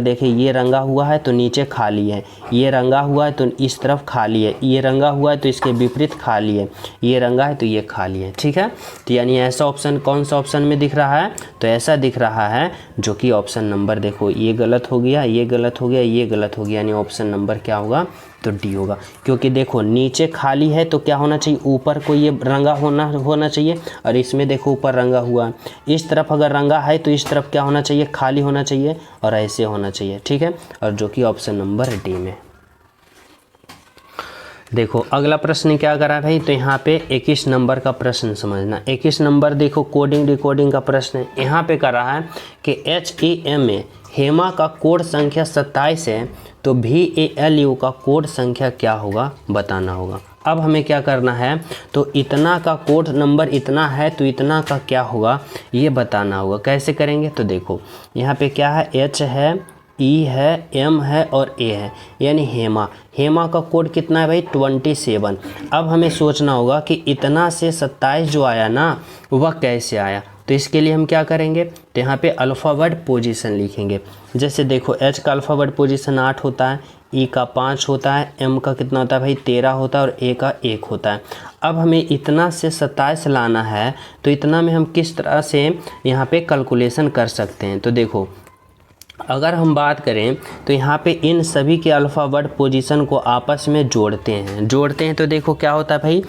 देखें ये रंगा हुआ है तो नीचे खाली है, ये रंगा हुआ है तो इस तरफ खाली है, ये रंगा हुआ है तो इसके विपरीत खाली है, ये रंगा है तो ये खाली है, ठीक है। तो यानी ऐसा ऑप्शन कौन सा ऑप्शन में दिख रहा है, तो ऐसा दिख रहा है जो कि ऑप्शन नंबर, देखो ये गलत हो गया, ये गलत हो गया, ये गलत हो गया, यानी ऑप्शन नंबर क्या होगा, तो डी होगा, क्योंकि देखो नीचे खाली है तो क्या होना चाहिए, ऊपर को ये रंगा होना चाहिए, और इसमें देखो ऊपर रंगा हुआ है, इस तरफ अगर रंगा है तो इस तरफ क्या होना चाहिए, खाली होना चाहिए, और ऐसे होना चाहिए, ठीक है, और जो कि ऑप्शन नंबर डी में। देखो अगला प्रश्न क्या करा है भाई, तो यहाँ पे 21 नंबर का प्रश्न समझना, 21 नंबर देखो कोडिंग डिकोडिंग का प्रश्न है, यहाँ पे कर रहा है कि HEM में हेमा का कोड संख्या 27 है, तो VALU का कोड संख्या क्या होगा, बताना होगा। अब हमें क्या करना है, तो इतना का कोड नंबर इतना है तो इतना का क्या होगा, ये बताना होगा। कैसे करेंगे, तो देखो यहाँ पे क्या है, H है, E है, M है और A है, यानी हेमा का कोड कितना है भाई, 27। अब हमें सोचना होगा कि इतना से 27 जो आया ना वह कैसे आया, तो इसके लिए हम क्या करेंगे, तो यहाँ पे अल्फ़ाबेट पोजीशन लिखेंगे। जैसे देखो H का अल्फ़ाबेट पोजीशन 8 होता है, E का 5 होता है, M का कितना होता है भाई 13 होता है, और A का 1 होता है। अब हमें इतना से 27 लाना है, तो इतना में हम किस तरह से यहाँ पे कैलकुलेशन कर सकते हैं, तो देखो अगर हम बात करें तो यहाँ पे इन सभी के अल्फ़ाबेट पोजीशन को आपस में जोड़ते हैं तो देखो क्या होता है भाई,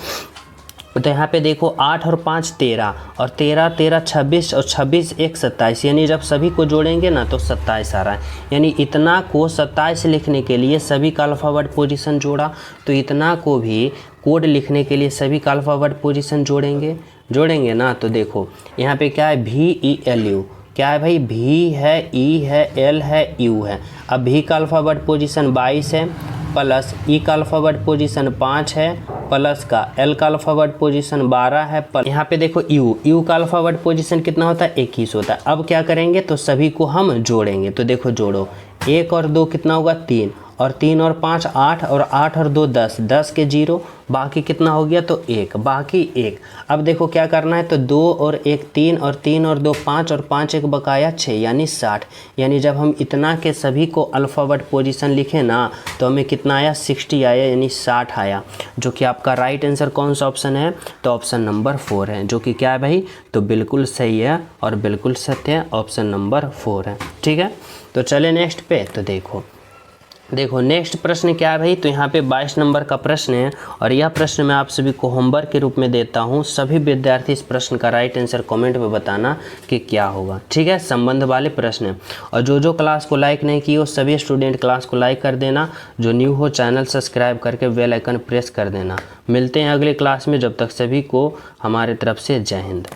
तो यहाँ पे देखो 8 और 5 13, और 13 13 26, और 26 1 27, यानी जब सभी को जोड़ेंगे ना तो 27 आ रहा है। यानी इतना को 27 लिखने के लिए सभी का अल्फ़ाबेट पोजीशन जोड़ा, तो इतना को भी कोड लिखने के लिए सभी का अल्फ़ाबेट पोजीशन जोड़ेंगे ना, तो देखो यहाँ पे क्या है, VELU क्या है भाई, V है, E है, L है, U है। अब V का अल्फ़ाबेट पोजीशन 22 है, प्लस E का अल्फ़ाबेट पोजीशन 5 है, प्लस का L का अल्फ़ाबेट पोजीशन 12 है, यहाँ पे देखो U का अल्फ़ाबेट पोजीशन कितना होता है, 21 होता है। अब क्या करेंगे, तो सभी को हम जोड़ेंगे, तो देखो जोड़ो, 1 और 2 कितना होगा 3, और 3 और 5 8, और 8 और 2 10, 10 के 0, बाकी कितना हो गया, तो 1, बाकी 1। अब देखो क्या करना है, तो 2 और 1 3, और 3 और 2 5, और 5 1 बकाया 6, यानी 60। यानी जब हम इतना के सभी को अल्फ़ाबेट पोजीशन लिखें ना, तो हमें कितना आया, 60 आया, यानी 60 आया, जो कि आपका राइट आंसर कौन सा ऑप्शन है, तो ऑप्शन नंबर 4 है, जो कि क्या है भाई, तो बिल्कुल सही है और बिल्कुल सत्य है, ऑप्शन नंबर 4 है, ठीक है। तो चले नेक्स्ट पे, तो देखो नेक्स्ट प्रश्न क्या है भाई, तो यहाँ पे 22 नंबर का प्रश्न है, और यह प्रश्न मैं आप सभी को होमवर्क के रूप में देता हूँ। सभी विद्यार्थी इस प्रश्न का राइट आंसर कमेंट में बताना कि क्या होगा, ठीक है, संबंध वाले प्रश्न है। और जो क्लास को लाइक नहीं की हो सभी स्टूडेंट क्लास को लाइक कर देना, जो न्यू हो चैनल सब्सक्राइब करके बेल आइकन प्रेस कर देना। मिलते हैं अगले क्लास में, जब तक सभी को हमारे तरफ से जय हिंद।